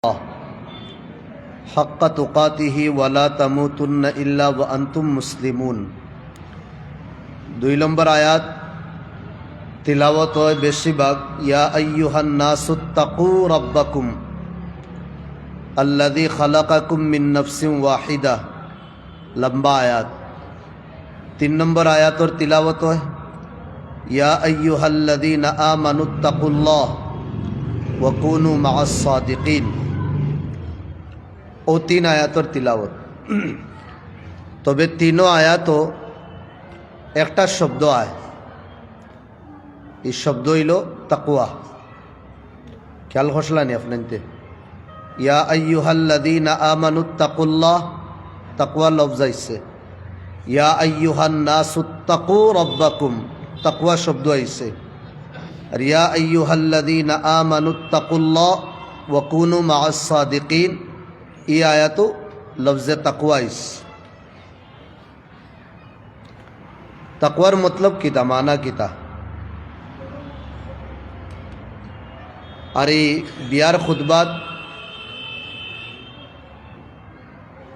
हक़्क़ तुक़ातिही वला तमूतुन्न इल्ला व अंतुम मुस्लिमून। 2 নম্বর আয়াত তিলাওয়াত হয় বেশিরভাগ ইয়া আইয়ুহান নাসুত্তাকু রাব্বাকুম আল্লাযী খালাকাকুম মিন নাফসিন ওয়াহিদা, লম্বা আয়াত। 3 নম্বর আয়াতর তিলাওয়াত হয় ইয়া আইয়ুহাল্লাযীনা আমানুত্তাকুল্লাহ ওয়া কুনু মাআস সাদিকিন। ও 3 আয়াতর তিলাওয়াত। তবে 3 আয়াতও একটা শব্দ আয়, এই শব্দ হইল তাকওয়া। খেয়াল খসলানি আপনাতে ইয়া আইয়ুহাল্লাযীনা আমানুত্তাকুল্লাহ, তাকওয়া লফজ আইছে। ইয়া আইয়ুহান নাসুত্তাকু রাব্বাকুম, তাকওয়া শব্দ আইছে। আর ইয়া আইয়ুহাল্লাযীনা আমানুত্তাকুল্লাহ ওয়া কুনু মাআস সাদিকিন, এই আয়াতও লফজে তাকওয়া আইছে। তাকওয়ার মতলব কিতা, মানা কিতা? আর এই বিয়ার খুতবাত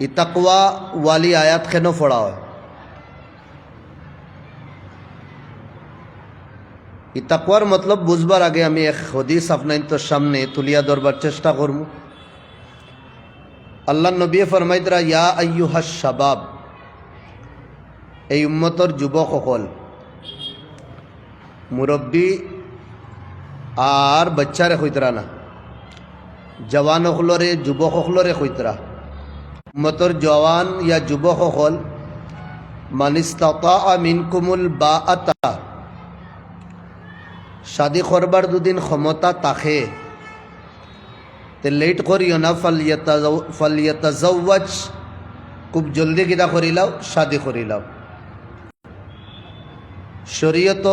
এই তাকওয়া ওয়ালি আয়াত কেন পড়া হয়? এই তাকওয়ার মতলব বুঝবার আগে আমি এক হাদিস আপনাদের সামনে তুলিয়া ধরবার চেষ্টা করব। আল্লাহ নবী ফরমাইতরা ইয়া আইয়ুহাস শাবাব, এই উম্মতর যুবক সকল, মুরব্বী আর বাচ্চারে কইতরা না, জওয়ান সকলরে যুবক সকলরে কইতরা। উম্মতর জওয়ান ইয়া যুবক সকল মান ইসতাতা মিনকুমুল বাআতা, শাদি করবার দুদিন ক্ষমতা তাকে তে লেট করিও না, ফালিয়াতাজাওয়াজ, খুব জলদি কিতা করিলাও, শাদি করিলাও। শরীয়ত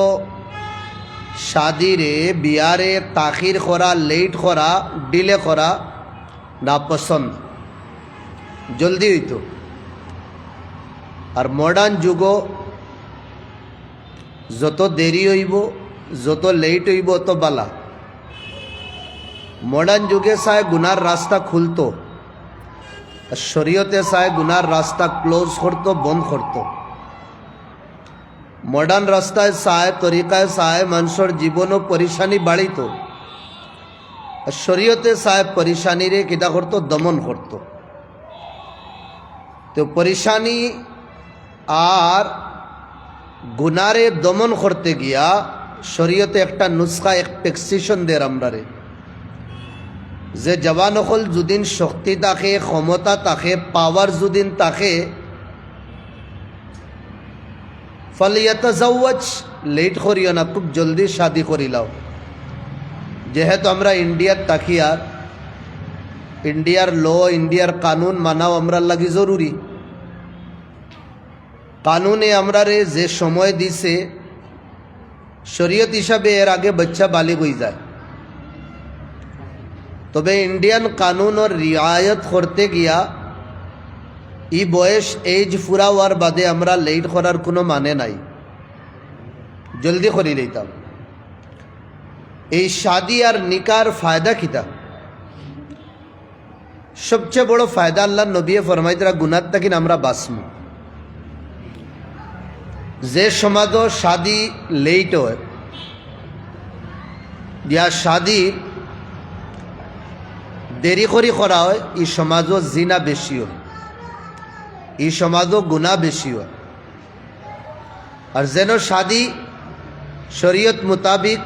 শাদিরে বিয়ারে তাখির করা, লেট করা, ডিলে করা না পছন্দ, জলদি হইতো। আর মডার্ন যুগ যত দেরি হইব, যত লেট হইব অত বালা। মডার্ন যুগে চায় গুনার রাস্তা খুলতো, আর শরীয়তে চায় গুনার রাস্তা ক্লোজ করতো, বন্ধ করতো। মডার্ন রাস্তায় চায়, তরিকায় চায় মানুষের জীবন ও পরিশানি বাড়িত, আর শরীয়তে চায় পরিশানিরে কিতা করতো, দমন করতো। তো পরিশানি আর গুনারে দমন করতে গিয়া শরীয়তে একটা নুসখা, এক প্রেসক্রিপশন দেয় আমরারে, যে জওয়ান হল যদিন শক্তি থাকে, ক্ষমতা থাকে, পাওয়ার যদিন থাকে, ফালিয়াতাজাওয়াজ, লেট করিও না, খুব জলদি শাদি করিলাও। যেহেতু আমরা ইন্ডিয়ার তাকিয়ার, ইন্ডিয়ার ল, ইন্ডিয়ার কানুন মানাও আমরা লাগি জরুরি। কানুনে আমরারে যে সময় দিছে শরীয়ত হিসাবে এর আগে বাচ্চা বালিগ হয়ে যায়। তবে ইন্ডিয়ান কানুন और रियायत করতে গিয়া এই বয়স, এজ পুরা হওয়ার বাদে আমরা লেট করার কোনো মানে নাই, জলদি করে লইতাম। এই শাদি আর নিকার ফায়দা কিতা? সবচেয়ে বড় ফায়দা আল্লাহ নবী ফরমাইতরা গুনার তাকিন আমরা বাঁচমু। যে সমাজ শাদি লেট হয় ইয়া শাদি দেরি করি করা হয়, এই সমাজও জিনা বেশি হয়, এই সমাজও গুনাহ বেশি হয়। আর যেন শাদি শরীয়ত মোতাবিক,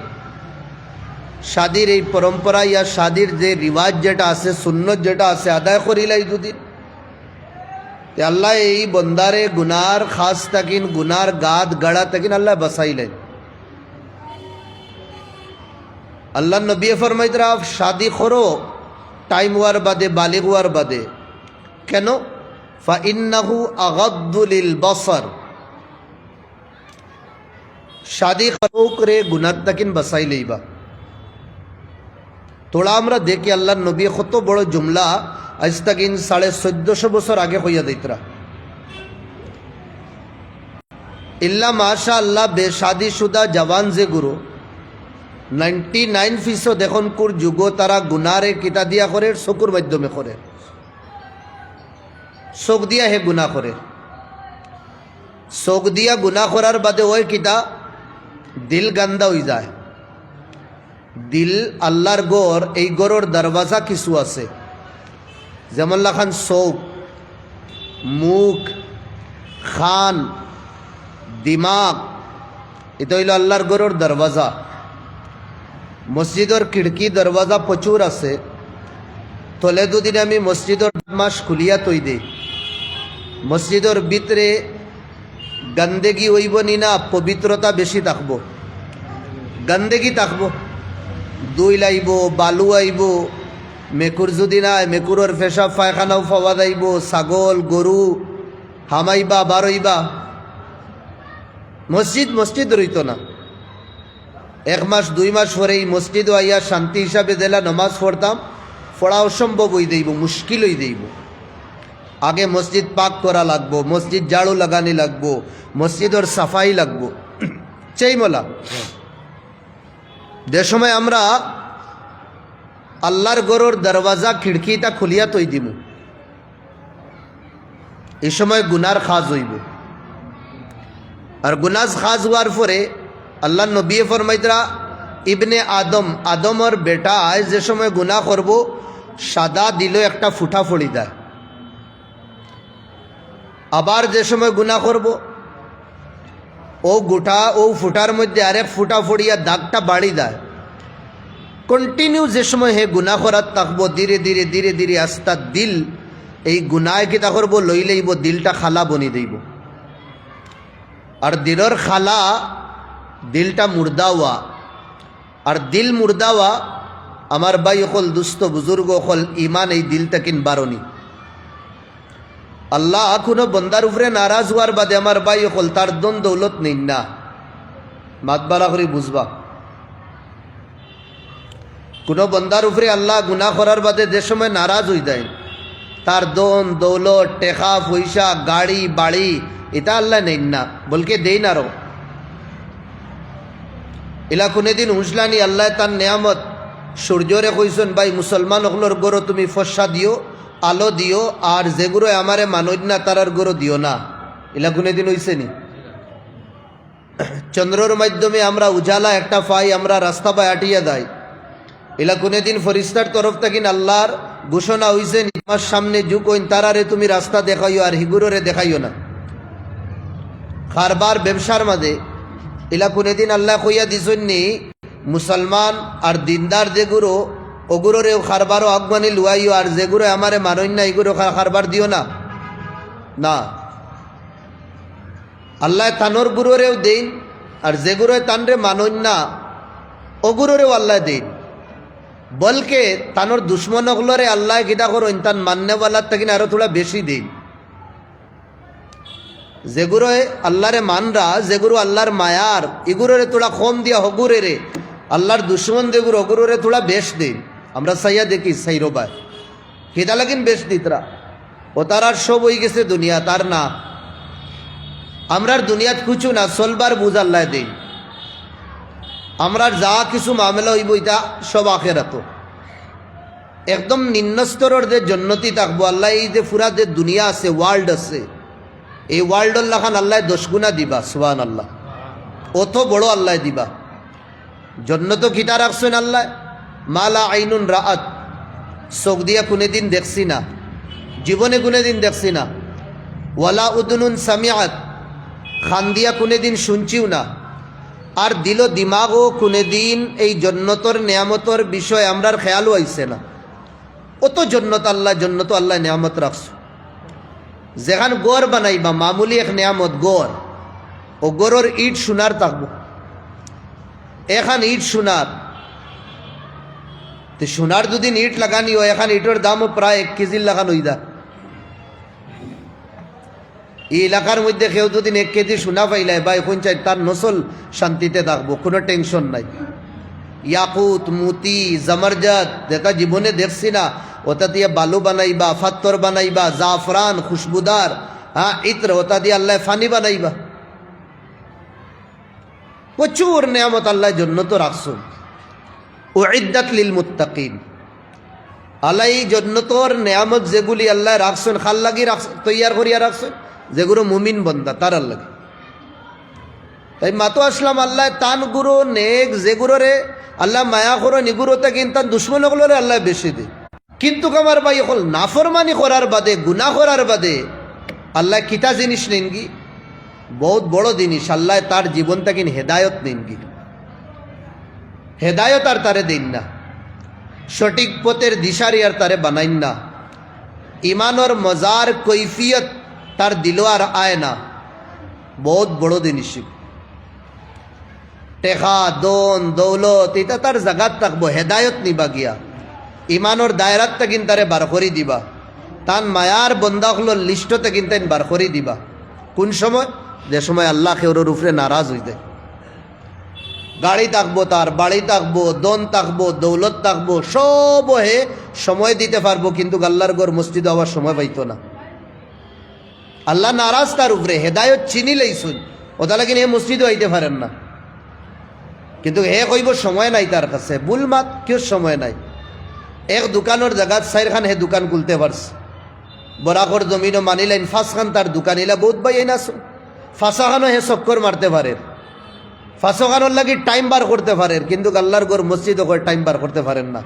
শাদির এই পরম্পরা ইয়া শাদির যে রিওয়াজ যেটা আছে, সুন্নত যেটা আছে, আদায় করিলাই দুদিন, তে আল্লাহ এই বন্দারে গুনার খাস তাকিন, গুনার গাদ গড়া তাকিন আল্লাহ বাসাইলেন। আল্লাহ নবী ফরমাইতরা শাদি করো টাইম হওয়ার বাদে, বালিগ হওয়ার বাদে। কেন? ফাইন্নাহু আগাদ্দু লিল বসর, শাদি করে গুনার তাকিন বাসাই লইবা। তোড়া আমরা দেখি আল্লাহ নবী কত বড় জুমলা আজ তাকিন 1450 বছর আগে হইয়া দিতরা। ইল্লা মাশা আল্লাহ বেশাদি শুদা জওয়ান যে গুরু 99% দেখুন কোর যুগ তারা গুনারে কিতা দিয়া করে চকুর মাধ্যমে করে, চোখ দিয়া হে গুণা করে। চোখ দিয়া গুণা করার বাদে ওই কিতা দিল গান্দা হয়ে যায়। দিল আল্লাহর গড়, এই গড়ের দরওয়াজা কিছু আছে, যেমন লাখান চোখ, মুখ, খান, দিমাগ, এটা হইল আল্লাহর গড়ের দরওয়াজা। মসজিদের খিড়কি দরওয়াজা প্রচুর আছে। তলে দুদিন আমি মসজিদের মাস খুলিয়া তৈ দেই, মসজিদের ভিতরে গন্দেগি হইব নি না পবিত্রতা বেশি থাকব? গন্দেগি থাকব, দুই লাইব, বালু আইব, মেকুর যদি নাই মেকুরের পেশাব পায়খানাও পাওয়া যাইব, ছাগল গরু হামাইবা বারইবা, মসজিদ রইত না। 1 মাস 2 মাস পরে এই মসজিদ আইয়া শান্তি হিসাবে জেলা নমাজ পড়তাম, পড়া অসম্ভব হয়ে দেব, মুশকিল হয়ে দেব। আগে মসজিদ পাক করা লাগবো, মসজিদ ঝাড়ু লাগানি লাগবো, মসজিদের সাফাই লাগবো। চাই মোলা যে সময় আমরা আল্লাহর গড়ের দরওয়াজা খিড়কিটা খুলিয়া তৈ দিব, এই সময় গুনার খাজ হইব। আর গুনাজ খাজ হওয়ার পরে আল্লাহ নবী ফরমাইতরা ইবনে আদমর বেটা যে সময় গুনাহ করব সাদা দিল একটা ফুটা ফড়ি দেয়, আবার যে সময় গুনাহ করব ও ফুটার মধ্যে আরেক ফুটা ফড়িয়া দাগটা বাড়ি দেয়। কন্টিনিউ যে সময় হে গুনাহ করার থাকবো, ধীরে ধীরে ধীরে ধীরে আস্তা দিল এই গুনায় কি তা করবো লই লইব, দিলটা খালা বনি দেব। আর দিলর খালা দিলটা মুর্দা হওয়া, আর দিল মুর্দা হওয়া আমার ভাই অকল দুস্থ বুজুর্গ অকল ইমান এই দিলটা কিন বারণী। আল্লাহ কোনো বন্দার উপরে নারাজ হওয়ার বাদে আমার ভাই অকল তার দন দৌলত নেই না, মাতবালা করে বুঝবা। কোনো বন্দার উপরে আল্লাহ গুনাহ করার বাদে যে সময় নারাজ হয়ে যায়, তার দন দৌলত টেকা পয়সা গাড়ি বাড়ি এটা আল্লাহ নেই না, বলকে দেই না রো। এলা কোনোদিন উজলানি আল্লাহ তার নেয়ামত সূর্যরে কইসন ভাই মুসলমান হকলোর গরো তুমি ফসা দিও, আলো দিও, আর যেগুলো আমারে মানজ না তারার গরো দিও না। এলা কোনোদিন হইছে নি? চন্দ্রর মাধ্যমে আমরা উজালা একটা পাই, আমরা রাস্তা পায় আটিয়া দেয়। এলা কোনোদিন ফরিস্তার তরফ থেকে আল্লাহর ঘোষণা হইছে আমার সামনে যুগ হইন তারারে তুমি রাস্তা দেখাইও আর হিগুরোরে দেখাইও না। কারবার ব্যবসার মাঝে এলা কোনোদিন আল্লাহ কইয়া দিছন্নি মুসলমান আর দিনদার যেগুলো ওগুলোরেও খারবারও আগবানি লুয়াইও, আর যেগুলো আমারে মানই না এগুলো খারবার দিও না। না, আল্লাহ তানোর গুরুরেও দেন, আর যেগুলো তানরে মানই না ওগুলোরেও আল্লাহ দেন। বলকে তানোর দুশ্মন হলরে আল্লাহ গিটা করেন তান মান্যওয়ালার থেকে আরো থোড়া বেশি দিন। যেগুলো আল্লাহরে মানরা, যেগুলো আল্লাহর মায়ার এগুলোরে তোরা কম দিয়া হগুরে রে, আল্লাহর দুশ্মন যেগুলো ওগুলোরে তোরা বেশ দিন। আমরা সাইয়া দেখি সাইরোবায় কেদা লাগিন বেশ দিতরা, ও তার আর সব হয়ে গেছে দুনিয়া, তার না আমরার দুনিয়াত কিছু না, চলবার বুঝ আল্লাহ দিন। আমরার যা কিছু মামলা হইব এটা সব আখেরাত, একদম নিম্ন স্তরের যে জন্নতি থাকবো। আল্লাহ এই যে পুরা যে দুনিয়া আছে, ওয়ার্ল্ড আছে, এই ওয়ার্ল্ড আল্লাহ খান আল্লাহ 10 গুণা দিবা। সুবহান আল্লাহ, অত বড় আল্লাহ দিবা। জন্নত খিতা রাখছেন আল্লাহ, মালা আইনুন রাআত, চোখ দিয়া কোনোদিন দেখছি না, জীবনে কোনোদিন দেখছি না। ওয়ালা উদনুন সামিআত, খান দিয়া কোনোদিন শুনছিও না। আর দিল দিমাগও কোনোদিন এই জন্নতর নিয়ামতর বিষয় আমরার খেয়ালও আইছে না। অত জন্নত আল্লাহ নিয়ামত রাখছো। যেখান গড় বানাইবা মামুলি এক নিয়ামত গড়, ও গড়ের ইট সোনার থাকবো। এখান ইট সোনার, তো সোনার দুদিন ইট লাগানি হয়, এখান ইটের দামও প্রায় 1 কেজির লাগানো হইদা। এই এলাকার মধ্যে কেউ দুদিন 1 কেজি সোনা পাইলাই বা এখন চাই তার নসল শান্তিতে থাকবো, কোনো টেনশন নাই। ইয়াকুত মুতি জমরজত যেটা জীবনে দেখছি না, ওটা দিয়ে বালু বানাইবা, ফাত্তর বানাইবা, জাফরান খুশবুদার, হ্যাঁ ইত্র, ওটা দিয়ে আল্লাহ ফানি বানাইবা। প্রচুর নিয়ামত আল্লাহ জন্য তো রাখছো। উইদ্দাত লিল মুত্তাকিন। আল্লাহ এই জন্নতর নেয়ামত যেগুলি আল্লাহ রাখছেন খাল লাগি তৈয়ার করিয়া রাখছেন, যেগুলো মুমিন বন্দা তার আল্লাহ। তাই মাতো আসলাম আল্লাহ তান গুরু নেক যেগুলোরে আল্লাহ মায়া করো নিগুরো তাকিন তার দুশ্মনগুলোরে আল্লাহ বেশি দে। কিন্তু আমার ভাই হল নাফরমানি করার বাদে গুনাহ করার বাদে আল্লাহ কিতা জিনিস নেনগি, বহুত বড় জিনিস। আল্লাহ তার জীবন তাকিন হেদায়ত নেনগি, হেদায়ত আর তারে দিন না, সঠিক পথের দিশারি আর তারে বানাইন না, ইমানর মজার কৈফিয়ত তার দিল আর আয় না। বহুত বড় জিনিস। টেকা দন দৌলত এটা তার জাগাত থাকবো, হেদায়ত নিবা গিয়া ইমানর দায়রাত তাকিন তারে বার করি দিবা, তান মায়ার বন্দা হল লিস্ট তাকিন তাই বার করি দিবা। কোন সময়? যে সময় আল্লাহ খেউরের উপরে নারাজ হয়ে যায়। গাড়ি থাকবো, তার বাড়ি থাকবো, দন থাকবো, দৌলত থাকবো, সব হে সময় দিতে পারবো, কিন্তু আল্লাহর ঘর মসজিদ হওয়ার সময় পাইতো না। আল্লাহ নারাজ তার উপরে, হেদায়ত চিনিলেই শুন ওটা লাগিন হে মসজিদও আইতে পারেন না, কিন্তু হে কইব সময় নাই তার কাছে। বুল মাত কেউ সময় নাই। এক দোকানের জায়গা চাইরখান হে দোকান খুলতে পারছে, বরাকর জমিনও মানিলেন ফাঁসখান তার দোকান এলা বহুত বাই না ফাঁসাখানও হে চক্কর মারতে পারে, ফাঁসখানোর লাগি টাইম বার করতে পারেন, কিন্তু আল্লাহর ঘর মসজিদ ওর টাইম বার করতে পারেন না।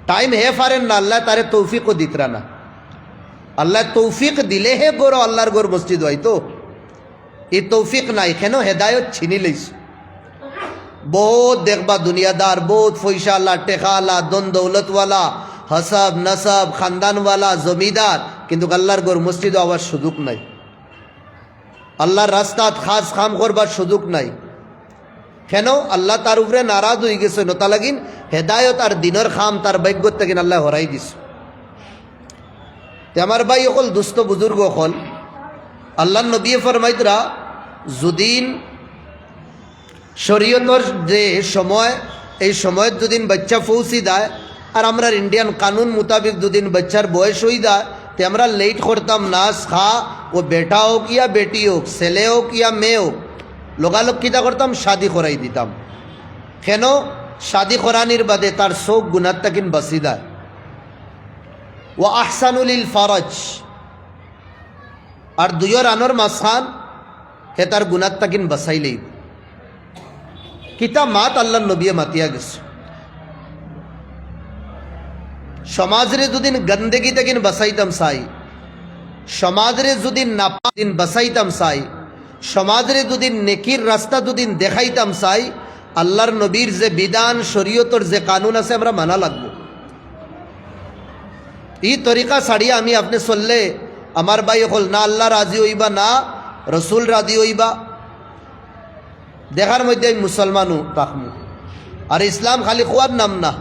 টাইম হে পারেন না, আল্লাহ তারে তৌফিকও দিতরা না। আল্লাহ তৌফিক দিলে হে গরো আল্লাহর ঘর মসজিদ হয়তো, এই তৌফিক নাই কেন? হেদায়ত ছিনি লইস। বহুত দেখবা দুনিয়াদার, বহুত পয়সাওয়ালা, টেকাওয়ালা, দন দৌলতওয়ালা, হসাব নসাব খানদানওয়ালা, জমিদার, কিন্তু আল্লাহর ঘর মসজিদ হওয়ার সুযোগ নাই, আল্লাহর রাস্তাত খাস খাম করবার সুযোগ নাই। কেন? আল্লাহ তার উপরে নারাজ হয়ে গেছে, নতা লাগিন হেদায়ত আর দিনের খাম তার ভাগ্য থেকে আল্লাহ হরাই দিস। আমার ভাই অকল দুস্থ বুজুর্গ অকল আল্লাহ নবী ফরমাইতরা, যদিন শরীয়তর যে সময়, এই সময় দুদিন বাচ্চা পৌঁছি দেয়, আর আমরা ইন্ডিয়ান কানুন মোতাবিক দুদিন বাচ্চার বয়স হয়ে যায়, তো আমরা লেট করতাম না। খা ও বেটা হোক ইয়া বেটি হোক, ছেলে হোক ইয়া মেয়ে হোক, লোকালোক কিতা করতাম? শাদি করাই দিতাম। কেন? শাদি করানির বাদে তার শোক গুনার তাকিন বাসি দেয়। ও আহসানুল ফরজ, আর দুইয়ের আনোর মাসখান হে তার গুনার তাকিন বাসাইলেই। কিতা মাত আল্লাহ নবিয়ে মাতিয়া গেছে। সমাজরে দুদিন গন্দেগি তাকিন বাসাইতাম চাই, সমাজরে দুদিন নাপাক দিন বাসাইতাম চাই, সমাজরে দুদিন নেকির রাস্তা দুদিন দেখাইতাম চাই, আল্লাহর নবীর যে বিধান শরীয়তর যে কানুন আছে আমরা মানা লাগবো। এই তরিকা ছাড়িয়ে আমি আপনি চললে আমার ভাই হল না আল্লাহ রাজি হইবা, না রসুল রাজি হইবা। দেখার মধ্যে আমি মুসলমানও তাকমু। আর ইসলাম খালি খোয়ার নাম না,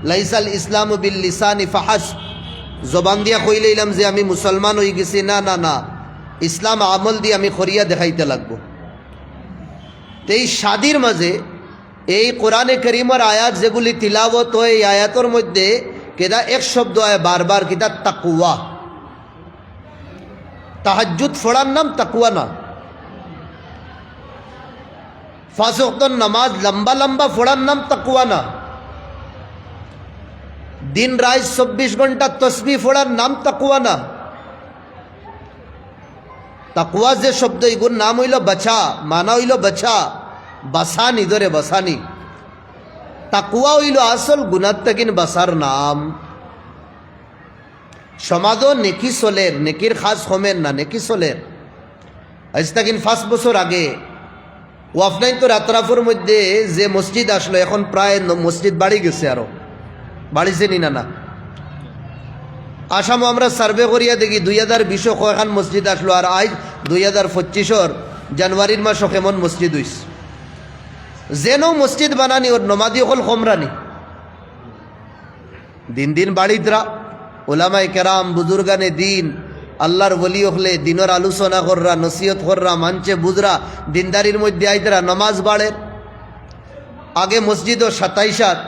লাইসাল ইসলাম বিল লিসানি ফাহাস, জবান দিয়া কইলাম যে আমি মুসলমান হয়ে গেছি, না না না, ইসলাম আমল দিয়ে আমি খরিয়া দেখাইতে লাগবো। তো এই শাদির মাঝে এই কোরআনে করিমের আয়াত যেগুলি তিলাওয়াত হয়, এই আয়াতের মধ্যে কেদা এক শব্দ হয় বারবার, কিতা তাকওয়া। তাহাজ্জুদ পড়ার নাম তাকওয়া না, পাঁচ ওয়াক্ত নামাজ লম্বা লম্বা পড়ার নাম তাকওয়া না, দিন রাত 24 ঘন্টা তসবিহ পড়ার নাম তাকওয়া না। তাকওয়া যে শব্দ, এগুলোর নাম হইল বাছা, মানা হইল বাছা, বাসানি, ধরে বাসানি। তাকওয়া হইল আসল গুনার তাকিন বাসার নাম। সমাজও নেকি চলের, নেকির খাস কমেন না, নেকি চলের। আজ তাকিন 5 বছর আগে ওয়াফনাইন তো রাতরাফুর মধ্যে যে মসজিদ আসলো, এখন প্রায় মসজিদ বাড়ি গেছে, আরো বাড়িছে নি না? আসামও আমরা সার্ভে করিয়া দেখি 2020 কয়খান মসজিদ আসলো, আর আজ 2025 জানুয়ারির মাসও কেমন মসজিদ হইছে। যেন মসজিদ বানানি ওর নমাদি হল কমরানি, দিন দিন বাড়িতরা ওলামাই কেরাম বুজুর্গানে দিন আল্লাহর ওলি হলে দিনের আলোচনা কররা, নসিহত কররা, মানছে বুজরা, দিনদারির মধ্যে আইতরা, নমাজ বাড়ে। আগে মসজিদও 27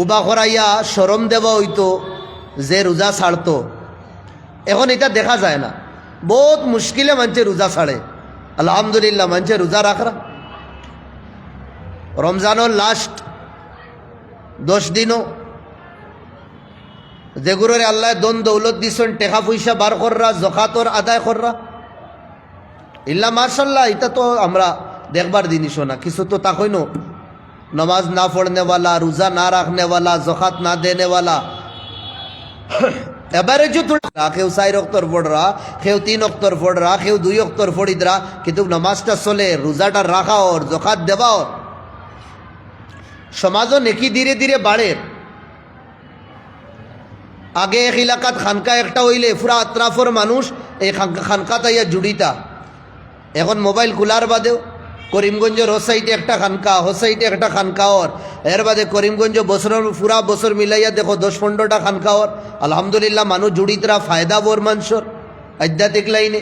উবা করাইয়া শরম দেওয়া হইতো যে রোজা ছাড়তো, এখন এটা দেখা যায় না। বহুত মুশকিলে মানছে রোজা ছাড়ে, আলহামদুলিল্লাহ মানছে রোজা রাখরা। রমজানের লাস্ট 10 দিনও যেগুলোরে আল্লাহ দন দৌলত দিছেন, টেকা পয়সা বার কররা, জকাতর আদায় কররা, ইল্লা মাশাল্লাহ, এটা তো আমরা দেখবার জিনিসও না। কিছু তো তাকই নো, नमाज ना पढ़ने वाला, रोज़ा ना रखने वाला, ज़कात ना देने वाला, এবারে যে তোরা কেউ 4 অক্তর পড়রা, কেউ 3 অক্তর পড়রা, কেউ 2 অক্তর পড়িদরা, কিন্তু নামাজটা চলে, রোজাটা রাখা ওর, জকাত দেওয়া ওর, সমাজও নেকি ধীরে ধীরে বাড়ে। আগে এক এলাকাত খানকা একটা হইলে পুরা আত্রাফর মানুষ এই খানকাত আইয়া জুড়িতা। এখন মোবাইল খোলার বাদেও করিমগঞ্জের ও সাইডে একটা খানকা, ও সাইডে একটা খানকা ওর, এর বাদে করিমগঞ্জ বছরের পুরা বছর মিলাইয়া দেখো 10-15টা খানকা ওর। আলহামদুলিল্লাহ মানুষ জুড়িতরা, ফায়দা বোর মানুষের আধ্যাত্মিক লাইনে।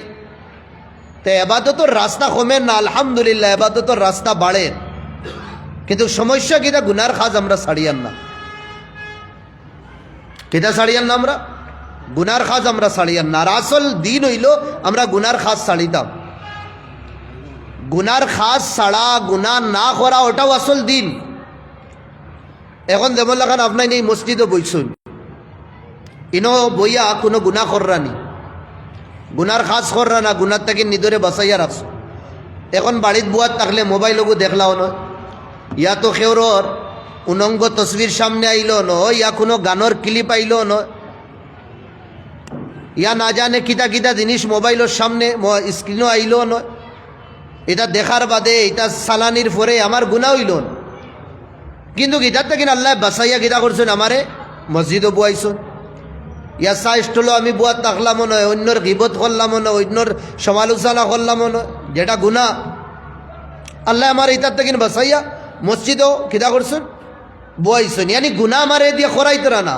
তো এবাদতর রাস্তা কমে না, আলহামদুলিল্লাহ এবাদতর রাস্তা বাড়ে। কিন্তু সমস্যা কিনা গুনার খাজ আমরা ছাড়িয়ান না। কিতা ছাড়িয়ান না? আমরা গুনার খাজ আমরা ছাড়িয়ান না। আর আসল দিন হইল আমরা গুনার খাজ ছাড়িতাম। গুনার খাস ছাড়া, গুনা না করা, ওটাও আসল দিন। এখন যেমন লাগান আপনার এই মসজিদও বইছুন, ইনো বইয়া কোনো গুনা কররা নি, গুনার খাস কররা না, গুনার তাকে নিদরে বাঁচাইয়া রাখছো। এখন বাড়িত বুয়াত থাকলে মোবাইলও দেখলাও নয়, ইয়া তো খেউরর উনঙ্গ তসবির সামনে আইলো নয়, ইয়া কোনো গানের ক্লিপ আইলো নয়, ইয়া না জানে কিতা কিতা জিনিস মোবাইলের সামনে স্ক্রিনও আইলো নয়। এটা দেখার বাদে এটা সালানির পরে আমার গুনাহ হইল, কিন্তু গীতার থেকে আল্লাহ বাসাইয়া গীতা করছেন, আমারে মসজিদও বুয়াইছেন। ইয়া চা স্টলও আমি বুয়াত থাকলামও নয়, অন্যর গিবত করলামও নয়, অন্যর সমালোচনা করলামও নয়, যেটা গুণা। আল্লাহ আমার এটার থেকে বাসাইয়া মসজিদও গীতা করছেন, বুয়াইছেন। ইয়ানি গুণা আমার এ দিয়ে করাই তোরা না।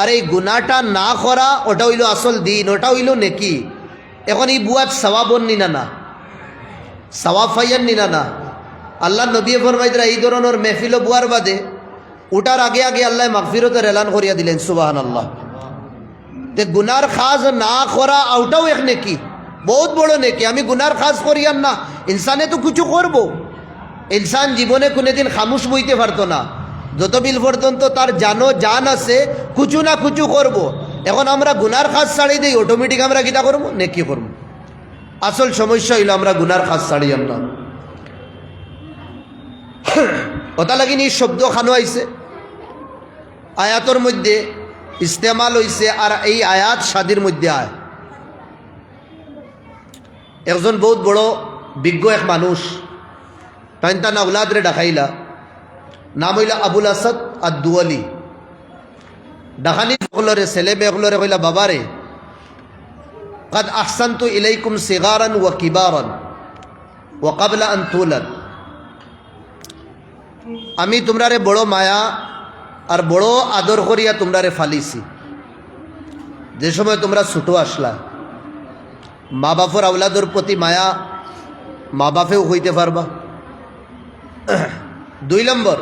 আর এই গুণাটা না করা ওটা হইল আসল দিন, ওটা হইল নেকি। এখন এই বুয়াত সওয়াবন নিনা না, সওয়াব ফাইয়ান নিনা না। আল্লাহ নবী ফরমাইতরা এই ধরনের মেহফিল বুয়ার বাদে উঠার আগে আগে আল্লাহ মাগফিরতের এলান করিয়া দিলেন, সুবহানাল্লাহ। তে গুনার খাজ না করা ওটাও এক নেকি, বহুত বড় নেকি। আমি গুনার খাজ করিয়ান না, ইনসানে তো কিছু করব। ইনসান জীবনে কোনোদিন খামুশ বইতে পারতো না, যতবিল পর্যন্ত তার জান আছে কিছু না কিছু করব। এখন আমরা গুনার খাজ ছাড়ি দিই, অটোমেটিক আমরা কিটা করবো, নেকি করবো। আসল সমস্যা হইল আমরা গুনার খাজ ছাড়িয়ান না। ওটা লাগিনি শব্দ খানো আইছে, আয়াতর মধ্যে ইস্তেমাল হইছে, আর এই আয়াত শাদির মধ্যে আয়। একজন বহুত বড় বিজ্ঞ এক মানুষ, তাই তার আউলাদরে ডাকাইলা, নাম হইলা আবুল আসাদ আর দুয়ালি। ডাকানি সকলরে ছেলে মেয়েগুলোরে কইলা, বাবারে قد احسنت اليكم صغارا وكبارا وقبل ان تولد, আমি তোমরারে বড় মায়া আর বড় আদর করিয়া তোমরারে ফালিছি। যে সময় তোমরা ছোট আসলা, মা বাপর আওলাদর প্রতি মায়া মা বাপেও হইতে পারবা। 2 নম্বর,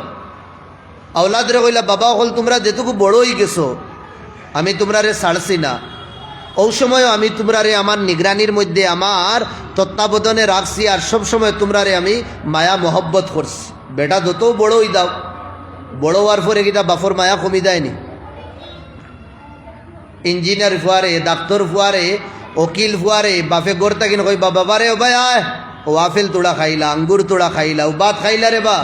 আওলাদরে কইলা, বাবা হল তোমরা যেটুকু বড় হয়ে গেছো, আমি তোমরারে ছাড়ছি না। ওই সময়ও আমি তোমরারে আমার নিগরানির মধ্যে, আমার তত্ত্বাবধানে রাখছি, আর সব সময় তোমরারে আমি মায়া মহব্বত করছি। বেটা যত বড় হই দাও, বড় হওয়ার পরে কিটা বাপর মায়া কমি যায়নি? ইঞ্জিনিয়ার ফুয়ারে, ডাক্তার ফুয়ারে, ওকিল ফুয়ারে, বাপে গড় তাকিন কই, বাবারে ও ভাই আয়, ও আপেল তোড়া খাইলা, আঙ্গুর তোড়া খাইলা, ও ভাত খাইলা রে বা,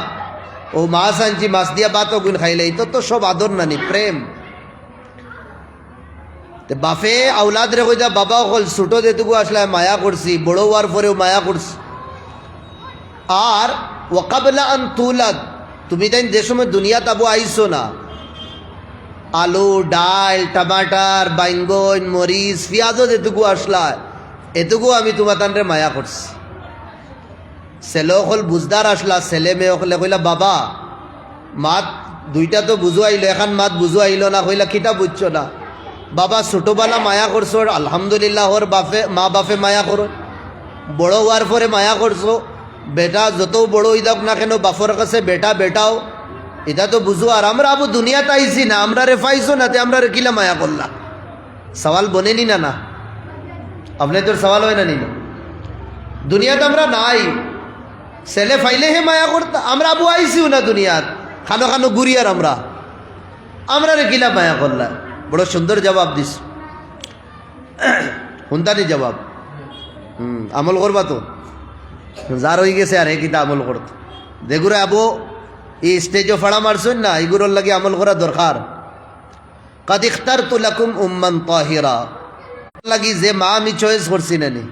ও মাছ আনছি মাছ দিয়া ভাত ওগুন খাইলা। এই তো সব আদর নানি, প্রেম। বাপে আউলাদ রে কইতা, বাবা হল ছোট যেটুকু আসলে মায়া করছি, বড় হওয়ার পরেও মায়া করছি। আর ওয়াকাবলা আন তুলাদ, তুমি তাই যে সময় দুনিয়া তাবো আইসো না, আলু ডাল টমাটার বাইঙ্গন মরিচ পেঁয়াজও যেটুকু আসলা, এটুকু আমি তোমার তানরে মায়া করছি। ছেলে হল বুঝদার আসলা, ছেলে মেয়ে হলে কইলা, বাবা মাত দুইটা তো বুঝো আইলো, এখন মাত বুঝো আইলো না। কইলা, কিটা বুঝছো না? বাবা ছোটবেলা মায়া করছো, আলহামদুলিল্লাহ ওর বাপে মা বাপে মায়া করো, বড় হওয়ার পরে মায়া করছো। বেটা যত বড় হই দাও না কেন, বাপর কাছে বেটা বেটাও, এটা তো বুঝো। আর আমরা আবু দুনিয়াতে আইছি না, আমরা রে পাইছো না, তে আমরা রে কিলা মায়া করলা? সওয়াল বনেনি না? না আপনি তোর সওয়াল হয় না নি? দুনিয়াতে আমরা নাই, ছেলে ফাইলে হে মায়া করতা আমরা আবু আইসিও না দুনিয়ার খানো খানো গুরিয়ার আমরা রে গিলা মায়া করলা বড় সুন্দর জবাব দিস শুনতানি জবাব আমল করবা তো যার হয়ে গেছে আর হে কিতা আমল করতো দেগুরে আবু এই স্টেজও ফাড়া মারছেন না এগুলোর লাগে আমল করা দরকার কাদ ইখতারতু লাকুম উম্মান তাহিরা লাগি যে মা আমি চয়েস করছি না নি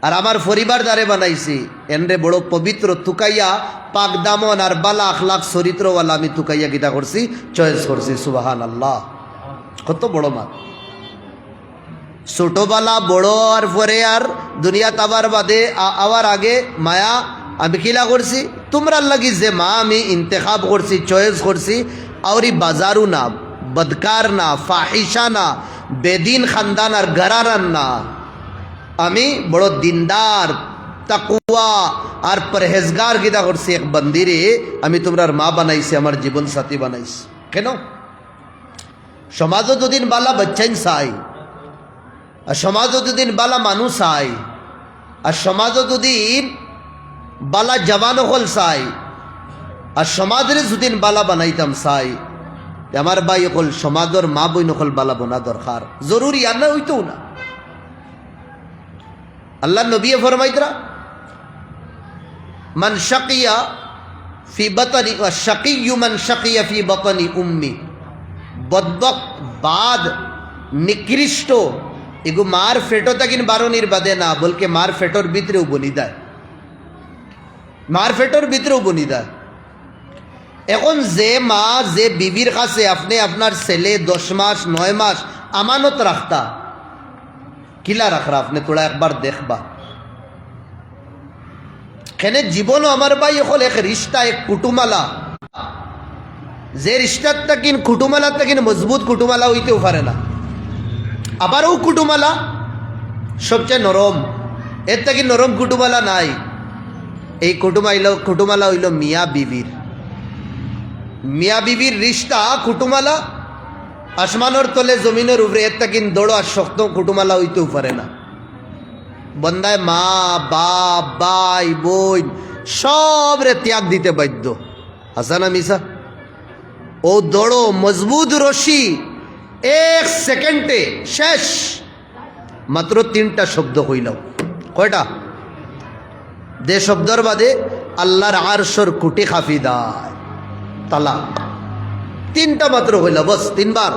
আর আমার পরিবার দ্বারে বানাইছি এনরে বড় পবিত্র তুকাইয়া পাক দামন আর বালা আখলাক চরিত্রওয়ালা আমি তুকাইয়া গীতা করছি চয়েস করছি সুবহানাল্লাহ কত বড় মা ছোটবেলা বড় আর পরে আর দুনিয়া তাবার বাদে আওয়ার আগে মায়া আমি কিলা করছি তোমরা লাগি যে মা আমি ইন্তেখাব করছি চয়েস করছি আর বাজারু না বদকার না ফাহিশা না বেদিন খানদান আর গরারান না আমি বড় দিনদার তাকুয়া আর পরহেজগার গীতা করছি এক বন্দিরে আমি তোমরার মা বানাইছি আমার জীবন সাথী বানাইছি কেন সমাজও দুদিন বালা বাচ্চাইন চাই আর সমাজও দুদিন বালা মানুষ চাই আর সমাজও দুদিন বালা জবান হল চাই আর সমাজের দুদিন বালা বানাইতাম চাই আমার ভাই হল সমাজের মা বই নকল বালা বোনা দরকার জরুরি আর না হইতো না আল্লাহ নবী ফরমাইতরা মান শাকিয়া ফি বাতনি ওয়া শাকিয়্যু মান শাকিয়া ফি বাতনি উম্মি বদবক বাদ নিকৃষ্ট এগো মার ফেটো তাকিন বারণির বাদে না বলকে মার ফেটোর ভিতরেও বনি দেয় মার ফেটোর ভিতরেও বনি দেয় এখন যে মা যে বিবির কাছে আপনি আপনার ছেলে 10 মাস 9 মাস আমানত রাখতা কিলা রাখরা আপনি তোরা একবার দেখবা খেনে জীবনও আমার ভাই হল এক রিস্তা এক কুটুমালা যে রিস্তার তাকিন কুটুমালা তাকিন মজবুত কুটুমালা হইতেও পারে না আবারও কুটুমালা সবচেয়ে নরম এর তাকিন নরম কুটুমালা নাই এই কুটুমালা হইল মিয়া বিবির রিস্তা কুটুমালা আসমানোর তলে জমিনের উপরে এর তাকিন দৌড় আর শক্ত কুটুমালা হইতেও পারে না বন্দায় মা বাপ ভাই বোন সব রে ত্যাগ দিতে বাধ্য হাসানা মিসা ও দৌড়ো মজবুত রশি 1 সেকেন্ডে শেষ মাত্র 3টা শব্দ হইল কয়টা দে শব্দর বাদে আল্লাহর আরশর কুটি খাফি দায় তালাক 3টা মাত্র হইল বস 3বার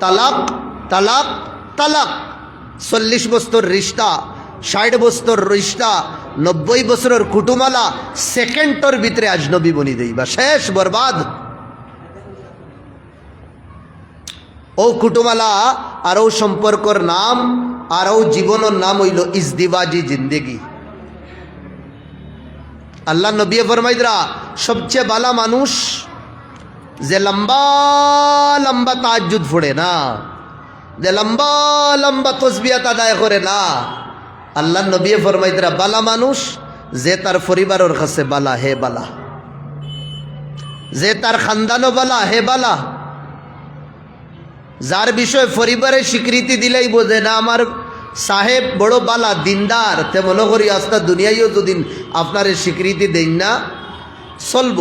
তালাক তালাক তালাক 40 বছর রিস্তা 60 বছর রিস্তা 90 বছরের কুটুমালা সেকেন্ডর ভিতরে আজনবী বনি দেইবা শেষ বরবাদ ও কুটুমালা আর ও সম্পর্কর নাম আর ও জীবনের নাম হইল ইজদিবাজি জিন্দেগি আল্লাহ নবী ফরমাইদরা সবচেয়ে বালা মানুষ যে লম্বা লম্বা তাহাজ্জুদ পড়ে না যে লম্বা লম্বা তসবিহাত আদায় করে না আল্লাহ নবী ফরমাইদরা বালা মানুষ যে তার পরিবারের কাছে বালা হে বালা যে তার খানদানও বালা হে বালা যার বিষয় পরিবারের স্বীকৃতি দিলেই বোঝে না আমার সাহেব বড় বালা দিনদার তে মনে করি আস্তা দুনিয়ায়ও যদি আপনার স্বীকৃতি দেন না চলব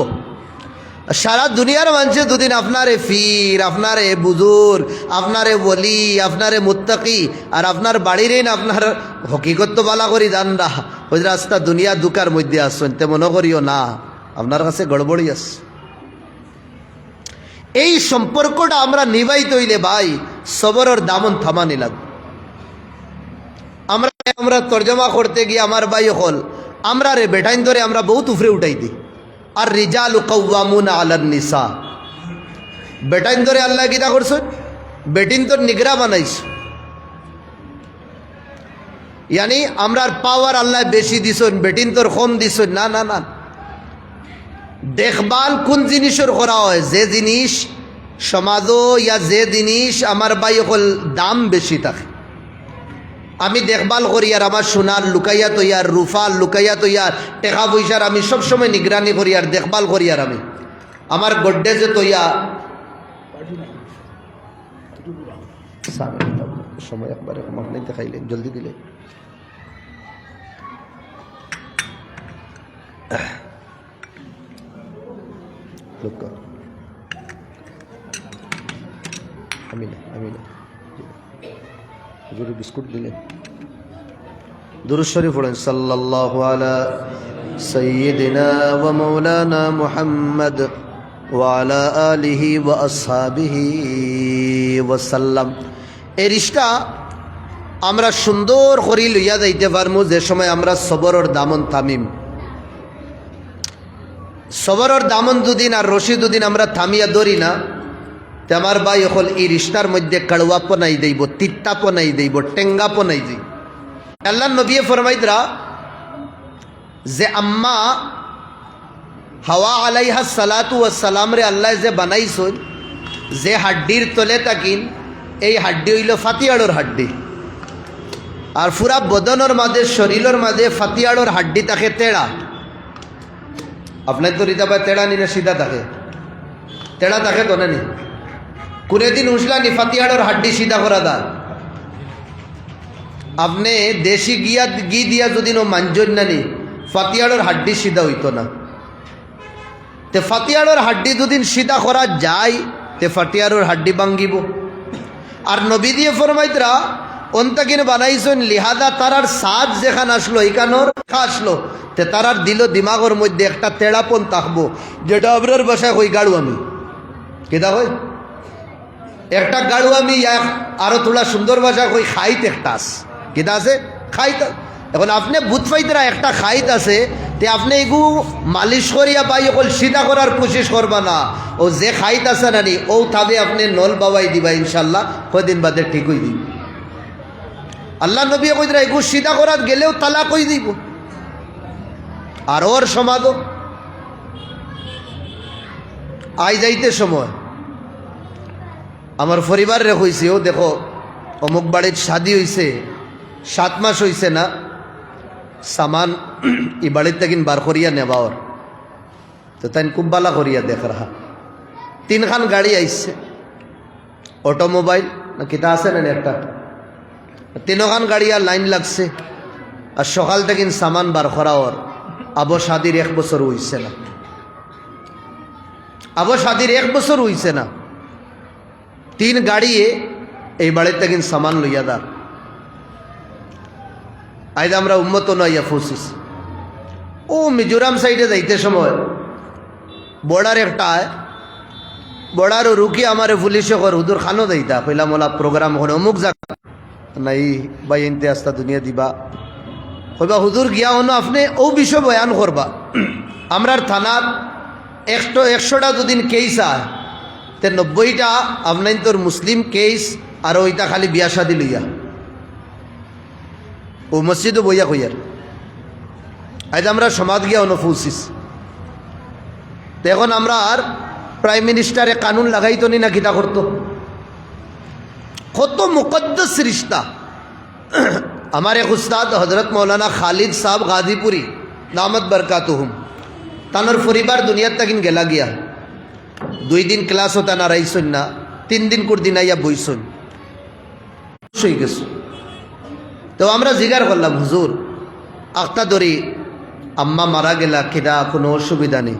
সারা দুনিয়ার মানুষে দুদিন আপনারে ফির আপনারে বুজুর আপনারে বলি আপনারে মুত্তাকি আর আপনার বাড়ির না আপনার হকিকত তো বালা করি জান না ওই রাস্তা দুনিয়া দুকার মধ্যে আসছেন তে মনে করিও না আপনার কাছে গড়বড়ি আছে এই সম্পর্কটা আমরা নিবাইতে হইলে ভাই সবরের দামন থামানি লাগবে আমরা তর্জমা করতে গিয়ে আমার ভাই হল আমরা রে বেটাইন ধরে আমরা বহুত উফরে উঠাই দিই আর রিজালু কাওয়ামুনা আলান নিসা বেটাইন ধরে আল্লাহ কিতা করছেন বেটিন তোর নিগরা বানাইছ ইয়ানি আমরার পাওয়ার আল্লাহ বেশি দিছেন বেটিন তোর কম দিছেন না না না দেখভাল কোন জিনিসের করা হয় যে জিনিস সমাজও ইয়া যে জিনিস আমার ভাই হল দাম বেশি থাকে আমি দেখভাল করি আর আমার সোনার লুকাইয়া তৈয়ার রুফাল লুকাইয়া তৈয়ার টেকা পয়সার আমি সবসময় নিগরানি করি আর দেখভাল করি আর আমি আমার গড্ডেজে তৈয়া সময় একবারে দেখাইলেন জলদি দিলে আমিন আমিন হুজুর বিস্কুট দিলেন দুরূদ শরীফ পড়েন সাল্লাল্লাহু আলা সাইয়্যিদিনা ওয়া মাওলানা মুহাম্মদ ওয়া আলা আলিহি ওয়া আসহাবিহি ওয়া সাল্লাম। এই রিশতা আমরা সুন্দর করে লইয়া যাইতে পারমু যে সময় আমরা সবরের দামন থামিম। সবরের দামন দুদিন আর রশি দুদিন আমরা থামিয়া ধরি না, তে আমার ভাই হল এই রিশতার মধ্যে কড়ুয়াপো নাই দেব, তিত্তাপো নাই দেব, টেঙ্গাপো নাই দেব। আল্লাহ নবী ফরমাইদরা যে আম্মা হাওয়া আলাইহা সালাতু ওয়াসসালাম রে আল্লাহ যে বানাইছেন, যে হাড্ডির তলে তাকিন এই হাড্ডি হইল ফাতিয়াড়োর হাড্ডি, আর পুরা বদনের মাঝে শরীরের মাঝে ফাতিয়াড়োর হাড্ডি থাকে তেড়া। আপনার তো রিতা ভাই তেড়া নিলে সিধা থাকে, তেড়া থাকে তো নি কোনে দিন উঠলা নি ফাতিয়াড়োর হাড্ডি সিধা করা দা। আপনি দেশি ঘি দিয়া যদি নো মাঞ্জন নানি ফাতিয়াড়োর হাড্ডি সিধা হইতো না। তে ফাতিয়াড়োর হাড্ডি দুদিন সিধা করা যায় তে ফাতিয়াড়োর হাড্ডি ভাঙ্গিব। আর নবী দিয়ে ফরমাইতরা অন্তাকিন বানাইছেন লিহাদা তারার সাজ যেখান আসলো এইখানোর আসলো তে তারার দিল দিমাগের মধ্যে একটা তেড়াপন থাকবো, যেটা আপনার বাসায় কই গাড়ু আমি কেদা হয় একটা গাড়ু আমি আরো তোলা সুন্দর ভাষায় কই খাইত একটা আস কেদা আছে খাইত। এখন আপনি বুধ পাইতরা একটা খাইত আছে তে আপনি এগু মালিশ করিয়া পাই অকল সিধা করার কোশিশ করবা না, ও যে খাইত আছে নানি ও থাবে আপনি নল বাবাই দিবা, ইনশাল্লাহ কদিন বাদে ঠিক হয়ে দিব। আল্লাহ নবী কইতরা এগু সিধা করার গেলেও তালাক হয়ে দিব। আর ওর সমাজ আই যাইতে সময় আমার পরিবার রে হয়েছে, ও দেখো অমুক বাড়ির শাদি হয়েছে 7 মাস হয়েছে না, সামান ই বাড়ির তেকিন বার করিয়া নেবাওর, তো তাই খুব বালা করিয়া দেখ রাহা 3খান গাড়ি আইসছে, অটোমোবাইল না কিতা আছে না একটা 3খান গাড়ি আর লাইন লাগছে, আর সকাল তেকিন সামান বার করাওর। আবো শাদির 1 বছর হইছে না, আবো শাদির 1 বছর হইছে না, 3 গাড়িয়ে এই বাড়ির তেকিন সামান লইয়া দার। আজ আমরা উম্মত নইয়া ফুসিস। ও মিজোরাম সাইডে যাইতে সময় বর্ডার একটা বর্ডারও রুকি আমার পুলিশে কর হুদুর খানো যাইতা কইলাম ওলা প্রোগ্রাম ওখানে অমুক জায়গা নাই ভাই এনতে আস্তা দুনিয়া দিবা, কইবা হুদুর গিয়া হনো আপনি ও বিষয় বয়ান করবা। আমরার থানার 100টা দুদিন কেস আয় তে 90টা আপনার তোর মুসলিম কেস, আর ওইটা খালি বিয়া শাদি লইয়া ও মসজিদও বইয়া কইয়ার। আজ আমরা সমাজ গিয়া অনুফুসিস, তো এখন আমরা আর প্রাইম মিনিস্টারে কানুন লাগাইতো নি না কিতা করতো, কত মুকদ্দস রিশতা। আমার এক উস্তাদ হজরত মৌলানা খালিদ সাহেব গাজীপুরি দামত বরকাতুহুম, তানোর পরিবার দুনিয়ার তাকিন গেলা গিয়া 2 দিন ক্লাস হতা না রাইছন না, 3 দিন কোর দিন আইয়া বইছন হয়ে গেছো। তো আমরা জিগার করলাম হুজুর আখতা ধরি আম্মা মারা গেলা কিতা কোনো অসুবিধা নেই,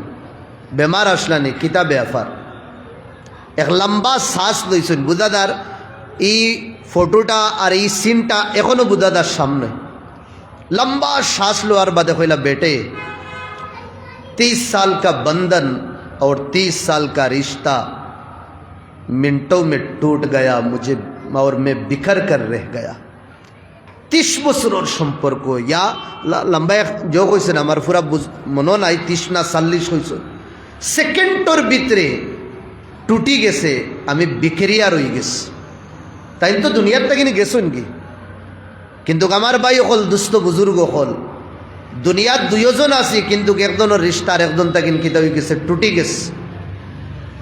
বেমার আসলানি কিতা ব্যাপার। এক লম্বা শ্বাস লইছেন বুঝাদার, এই ফটোটা আর এই সিনটা এখনো বুঝাদার সামনে লম্বা শ্বাস লোয়ার বাদে কইলা বেटे 30 साल का बंधन और 30 साल का रिश्ता मिनटों में टूट गया मुझे और मैं बिखर कर रह गया। 30 বছরের সম্পর্ক ইয়া লম্বা যোগ হয়েছে না, আমার পুরা মনে নাই 30 না 40 হয়েছে, সেকেন্ডের ভিতরে টুটি গেছে, আমি বিখেরিয়া রয়ে গেছি। তাই তো দুনিয়ার তাকিনি গেছেন কি, কিন্তু আমার ভাই হল দুস্থ বুজুর্গ হল দুনিয়ার 2 জন আছি, কিন্তু একজনের রিশতার একজন তাকিন কিতা হয়ে গেছে টুটি গেছে,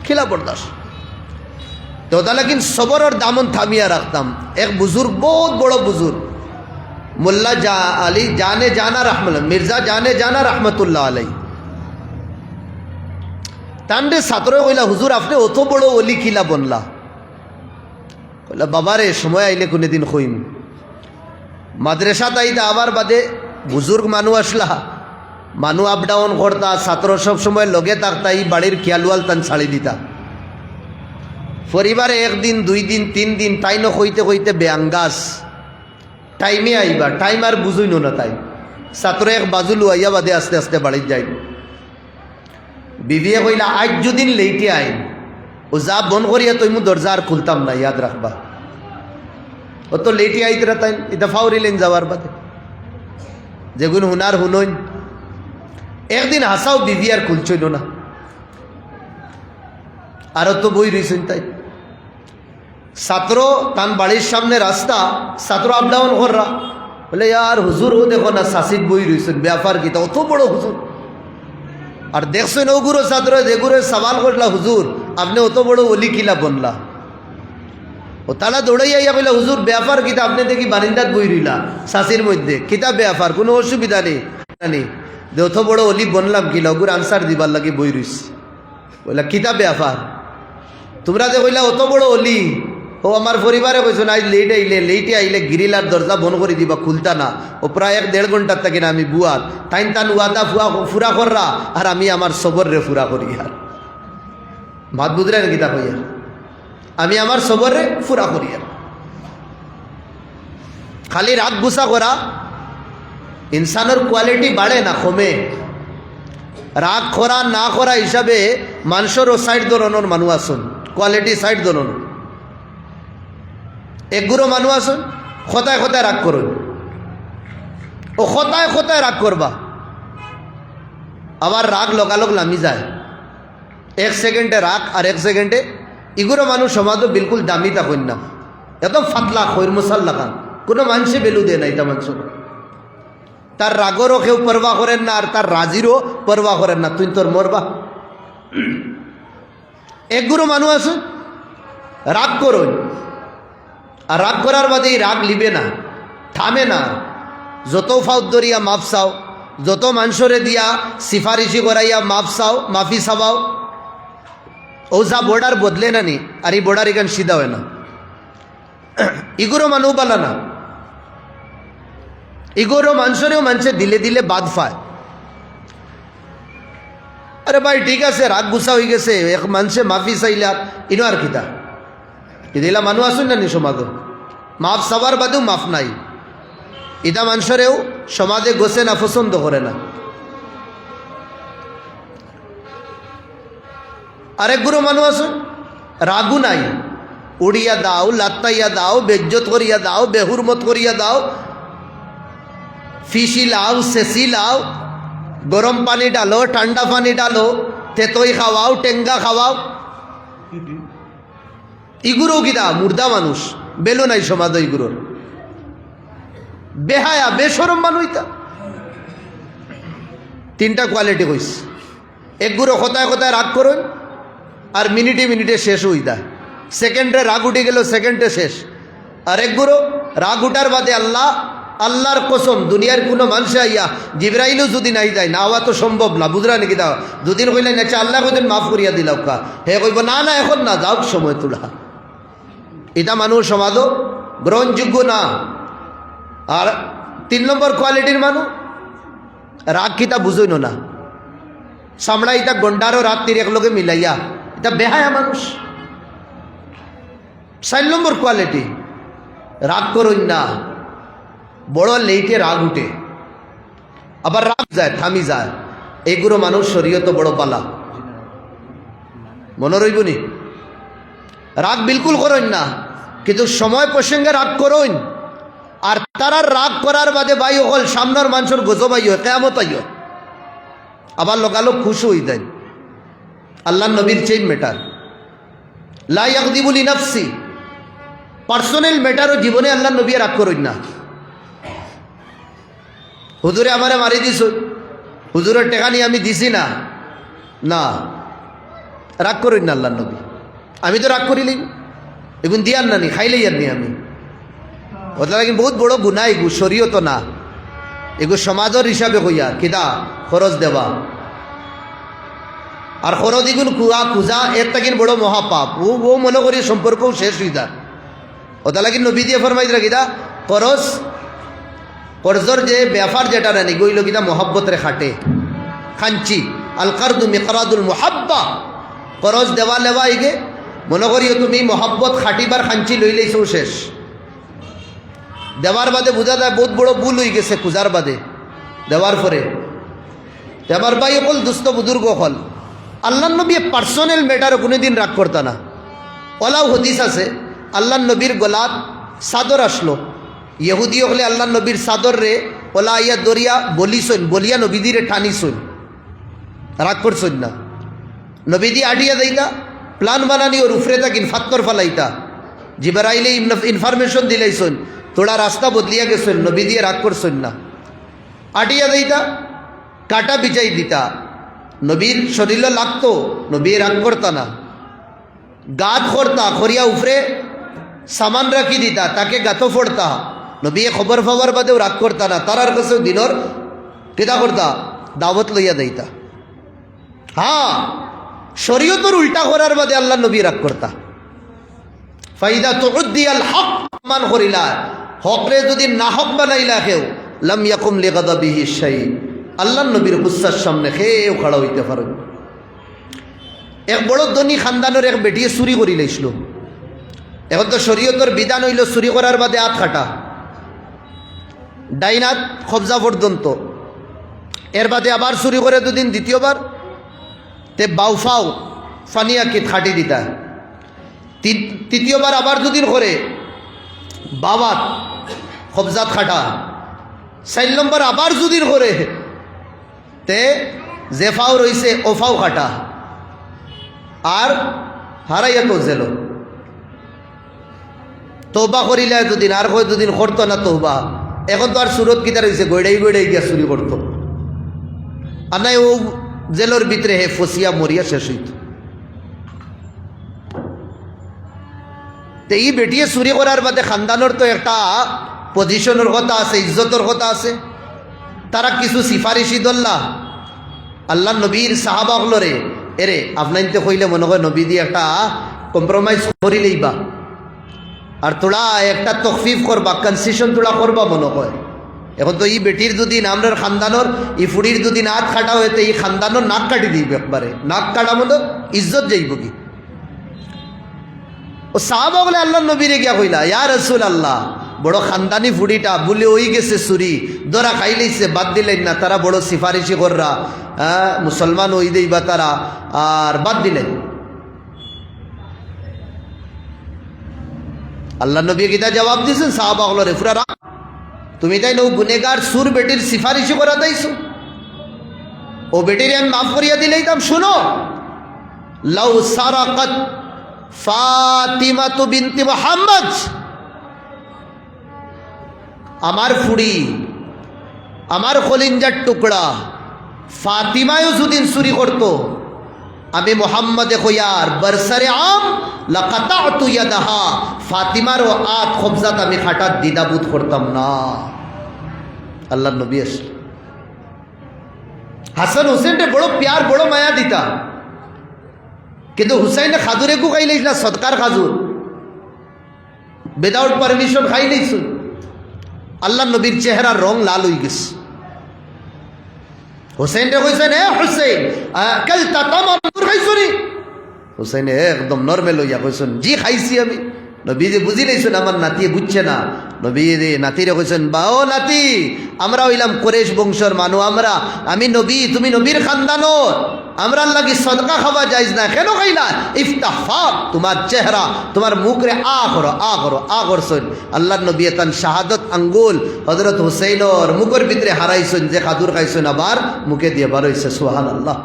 খিলা বরদাস্ত। তো তাহলে কিন্তু সবরের দামন থামিয়া রাখতাম। এক বুজুর্গ, বহুত বড় বুজুর্গ, মোল্লা আলী জানে জানা রহমতুল্লাহ, মির্জা জানে জানা রহমতুল্লাহ আলাই, তান্ডে ছাত্র কইলা হুজুর আপনি অত বড় অলি কিলা বনলা? কইলা বাবারে সময় আইলে কোনদিন কইম। মাদ্রাসা তাইতা আবার বাদে বুজুর্গ মানুষ আসলা, মানুষ আপ ডাউন করতা, ছাত্র সব সময় লগে থাকতা, এই বাড়ির খেয়ালওয়াল তান ছাড়ি দিতা। পরিবারে একদিন 2 দিন 3 দিন টাইম হইতে হইতে বেআঙ্গাস টাইমে আইবা টাইম আর বুঝুই না তাই ছাত্র এক বাজু লুয়াইয়া বাদে আস্তে আস্তে বাড়ি যাই বিবিয়ে কইলা আজ যদিন লেইটে আইন ও যা বন করিয়া তুই মু দরজা আর খুলতাম না ইয়াদ রাখবা ও তো লেইটে আইতে তাই এটা ফাউরিলেন যাওয়ার বাদে যেগুন হুনার হুনইন একদিন হাসাও বিবি আর খুলছইল না আরো তো বই রইছেন তাই ছাত্র তান বাড়ির সামনে রাস্তা ছাত্র আপ ডাউন কররা বলে ইয়ার হুজুর ও দেখো না শাসিক বই রইছেন ব্যাপার কিতা অত বড় হুজুর আর দেখছেন ওগুলো ছাত্র যেগুলো সওয়াল করলা হুজুর আপনি অত বড় ওলি কিলা বনলা ও তারা দৌড়াইয়া ইয়া কইলা হুজুর ব্যাপার কিতা আপনি দেখি বারিন্দাত বই রইলা শাসির মধ্যে কিতা ব্যাপার কোনো অসুবিধা নেই যে অত বড় অলি বনলাম কিলা ওগুর আনসার দিবার লাগে বই রইছি বললা কিতা ব্যাপার তোমরা যে কইলা অত বড় অলি ও আমার পরিবারে কইছো না আজ লেটে আইলে গিরিলার দরজা বন করে দিবা খুলতা না ও প্রায় 1.5 ঘন্টার থেকে না আমি বুয়ার তান ওয়াদা ফুরা কররা আর আমি আমার সবর রে ফুরা করি আর ভাত বুঝলেন গীতা কইয়া আমি আমার সবর রে ফুরা করি আর খালি রাগ গুসা করা ইনসানের কোয়ালিটি বাড়ে না কমে রাগ করা না করা হিসাবে মানুষেরও সাইড ধরনের মানুষ আসুন কোয়ালিটি সাইড ধরনের একগুলো মানুষ আসুন খতায় খতায় রাগ করুন ও খতায় খতায় রাগ করবা আবার রাগ লগালগ নামি যায় 1 সেকেন্ডে রাগ আর 1 সেকেন্ডে এগুলো মানুষ সমাজও বিলকুল দামি থাকুন না একদম ফাতলা খৈর মশাল লাগান কোনো মানুষে বেলু দেয় না এটা মানুষ তার রাগরও কেউ পরবা করেন না আর তার রাজিরও পরবা করেন না তুই তোর মরবা একগুলো মানুষ আসুন রাগ করুন আর রাগ করার বাদে রাগ লিবে না থামে না যত ফাউদ দরিয়া মাফ চাও যত মানুষরে দিয়া সিফারিশি করাইয়া মাফ চাও মাফি চাবাও ও যা বর্ডার বদলে না নি আর এই বর্ডার এখান সিধা হয় না ইগুরো মানুষ বালা না ইগোরও মানুষেরও মানুষে দিলে দিলে বাদ পায় আরে ভাই ঠিক আছে রাগ গুসা হয়ে গেছে এক মানুষে মাফি চাইলা ইনো আর কিতা ইদিলা মানুষ আসুন না নি সমাজ মাফ চাবার বাদেও মাফ নাই ইটা মানুষেরও সমাজে গোছে না পছন্দ করে না আরেকগুলো মানুষ আসুন রাগু নাই উড়িয়া দাও লাত্তাইয়া দাও বেজ্জত করিয়া দাও বেহুরমত করিয়া দাও ফিসি লাও সেসি লাও গরম পানি ডালো ঠান্ডা পানি ডালো তেতই খাওয়াও টেঙ্গা খাওয়াও ইগুরো কিনা মুর্দা মানুষ বেলো নাই সমাজ ইগুরোর বেহায়া বেসরম মানুষ তা 3টা কোয়ালিটি কইস একগুরো কথায় কথায় রাগ করুন আর মিনিটে মিনিটে শেষ হই দা সেকেন্ডে রাগ উঠে গেল সেকেন্ডে শেষ আর একগুরো রাগ উঠার বাদে আল্লাহর কসম দুনিয়ার কোনো মানুষ আইয়া জিবরাইলও যদি নাই যায় না আওয়া তো সম্ভব না বুঝরা নাকি দাও দুদিন কইলেন আচ্ছা আল্লাহ কইতেন মাফ করিয়া দিলাও কা হে কইব না না এখন না যাও সময় তোলা এটা মানুষ সমাজও গ্রহণযোগ্য না আর 3 নম্বর কোয়ালিটির মানুষ রাগ কিতা বুঝইন না সামলা ইটা গন্ডারও রাত্রির একলগে মিলাইয়া এটা বেহায়া মানুষ 4 নম্বর কোয়ালিটি রাগ করুন না বড় লেইটে রাগ উঠে আবার রাগ যায় থামি যায় এইগুলো মানুষ শরীয়ত বড় পালা মনে রইবনি রাগ বিলকুল করুন না কিন্তু সময় প্রসঙ্গে রাগ করুন আর তারা রাগ করার বাদে ভাই হল সামনের মানুষের গজব আইয় কেয়ামত আইয় আবার লোকালোক খুশি হয়ে দেন আল্লাহ নবীর চেইন মেটার লা ইয়াগদিবু লিনাফসি পার্সোনাল ম্যাটারও জীবনে আল্লাহ নবী রাগ করুন না হুজুরে আমারে মারি দিস হুজুরের টেকা নিয়ে আমি দিছি না না রাগ করুন না আল্লাহ নবী আমি তো রাগ করিলি এগুন দিয়ার না নি খাইলেই আর নি আমি ওটা কিন্তু বহুত বড় গুণা এগু শরীয়ত না এগু সমাজের হিসাবে হইয়া কিদা খরচ দেওয়া আর খরচ এগুন কুয়া খুঁজা এর তাকিন বড় মহাপাপ ও মনে করি সম্পর্কও শেষ হয়ে যায় ওটা লাগি নবী দিয়ে ফরমাই কিদা খরচ কর্জর যে ব্যাপার যেটা নানি গইল কিনা মোহাব্বত রে খাটে খাঞ্চি আল কারদু মিকরাদুল মুহাব্বা করজ দেওয়া লেওয়া ইগে মনে করিও তুমি মহাব্বত খাটিবার খাঞ্চি লই লইছো শেষ, দেওয়ার বাদে বোঝা যায় বহুত বড় ভুল হয়ে গেছে। খুঁজার বাদে দেওয়ার পরে আমার ভাই অকল দুস্থ বুজুর্গ হল আল্লাহ নবী পার্সোনাল ম্যাটারও কোনোদিন রাগ করতা না। ওলাও হদিস আছে আল্লাহ নবীর গলাত চাদর আসলো, ইহুদি হলে আল্লাহ নবীর চাদর রে ওলা ইয়া দরিয়া বলিসইন, বলিয়া নবীদিরে টানিসইন, রাগ করছইন না। নবীদি আডিয়া দেইতা প্লান বানানি ওর উফরে তাকিন ফাত্তর ফালাইতা, জিবরাইলে ইনফরমেশন দিলাইছইন, তোরা রাস্তা বদলিয়া গেছইন, নবী দিয়ে রাগ করছইন না। আডিয়া দেইতা কাটা বিছাই দিতা, নবীর শরীরে লাগতো, নবী রাগ করতা না। গাত করতা খরিয়া উফরে সামান রাখি দিতা, তাকে গাতো ফোড়তা, নবী খবর ফবর বাদেও রাগ করতা না। তারার কাছেও দিনর কিতা করতা দাওয়াত লইয়া দেইতা। হ্যাঁ, শরীয়তর উল্টা করার বাদে আল্লাহ নবী রাগ করতা। ফাইদা তুউদ্দিয়াল হক মান করিলা, হকরে যদি না হক বানাইলা কেউ লাম ইয়াকুম লিগাদাবিহি শাই, আল্লাহ নবীর গুসার সামনে কেউ খাড়া হইতে পারে। এক বড় ধনী খানদানের এক বেটিয়ে চুরি করি লাইছিল। এখন তো শরীয়তর বিধান হইল চুরি করার বাদে হাত কাটা, ডাইনাত কবজা পর্যন্ত। এর বাদে আবার চুরি করে দুদিন, দ্বিতীয়বার তে বাউফাও ফানিয়া কিত খাটি দিতা, তৃতীয়বার আবার দুদিন করে বাবাত কবজাত খাটা, 4 নম্বর আবার দুদিন করে তে জেফাও রইছে ওফাও খাটা, আর হারাইয়া তো জেল। তৌবা করিলে দুদিন, আর কয় দুদিন করতো না তৌবা। এখন তো আর সুরত কিতা রয়েছে, গড়াই গড়াই গিয়া চুরি করতো, আর নাই ও জেলের ভিতরে হে ফসিয়া মরিয়া শেষ হইত। এই বেটিয়ে চুরি করার বাদে খানদানোর তো একটা পজিশনের কথা আছে, ইজ্জতের কথা আছে। তারা কিছু সিফারিশি দল্লা আল্লাহ নবীর সাহাবা হলরে, এরে আপনাইতে কইলে মনে হয় নবী দিয়ে একটা কম্প্রোমাইজ করিলেই বা, আর তোরা একটা তকফিফ করবা, কনসেশন তোরা করবা মনে হয়। এখন তো এই বেটির দুদিন আমরার খানদানোর এই ফুড়ির দুদিন হাত কাটা হইতে এই খানদানোর নাক কাটি দিবে একবারে, নাক কাটা মতো ইজ্জত যাইব কি। ও সাহাবা বলে আল্লাহ নবীরে গিয়া কইলা, ইয়া রাসূল আল্লাহ, বড় খানদানি ফুড়িটা বলে ওই গেছে চুরি, ধরা খাইলেইছে, বাদ দিলেন না। তারা বড় সিফারিশি কররা, হ্যাঁ মুসলমান ওই দেই বা তারা, আর বাদ দিলেন। আল্লাহ নবী কিতা জবাব দিয়েছেন সাহাবা হলরে, ফুরা তুমি তাই নৌ গুনেগার সুর বেটির সিফারিশি করা দাইছো, ও বেটির আমি মাফ করিয়া দিলেইতাম। শুনো, লাউ সারাকাত ফাতিমাতু বিনতি মুহাম্মদ, আমার ফুড়ি, আমার খলিঞ্জার টুকরা ফাতিমায়ও যদি চুরি করত, আমি মোহাম্মদে কইয়ার বরসরে আম লাকাতাতু ইয়াদাহা, ফাতিমারও আত খবজাত আমি খাটাত দ্বিধাবোধ করতাম না। আল্লাহ নবী আসলে হাসান হুসেনকে বড় প্যার বড় মায়া দিতা, কিন্তু হুসাইনে খাজুরে গু খাই লাইছিল, সদকার খাজুর, উইদাউট পারমিশন খাই লাইছিল। আল্লাহ নবীর চেহারার রং লাল হয়ে গেছে। হুসাইন রে কইছেন, এ হুসাইন আকালতা তামার খাইছনি? হুসাইন একদম নরমাল হইয়া কইছেন, জি খাইছি আমি। নবী যে বুঝি লাইছেন আমার নাতি বুঝছে না, নবী রে নাতিরে কইছেন, বাও নাতি, আমরা হইলাম কুরাইশ বংশের মানুষ, আমরা, আমি নবী, তুমি নবীর খানদানোর, আমরার লাগি সদকা খাওয়া যাইজ না, কেন খাইলা? ইফতাফাক, তোমার চেহারা, তোমার মুখ রে আ করো, আ করো, আ করছেন। আল্লাহ নবী তান শাহাদত আঙ্গুল হযরত হুসাইনের মুখের ভিতরে হারাইছেন, যে খাদুর খাইছেন আবার মুখে দিয়ে বার হইছে। সুবহানাল্লাহ।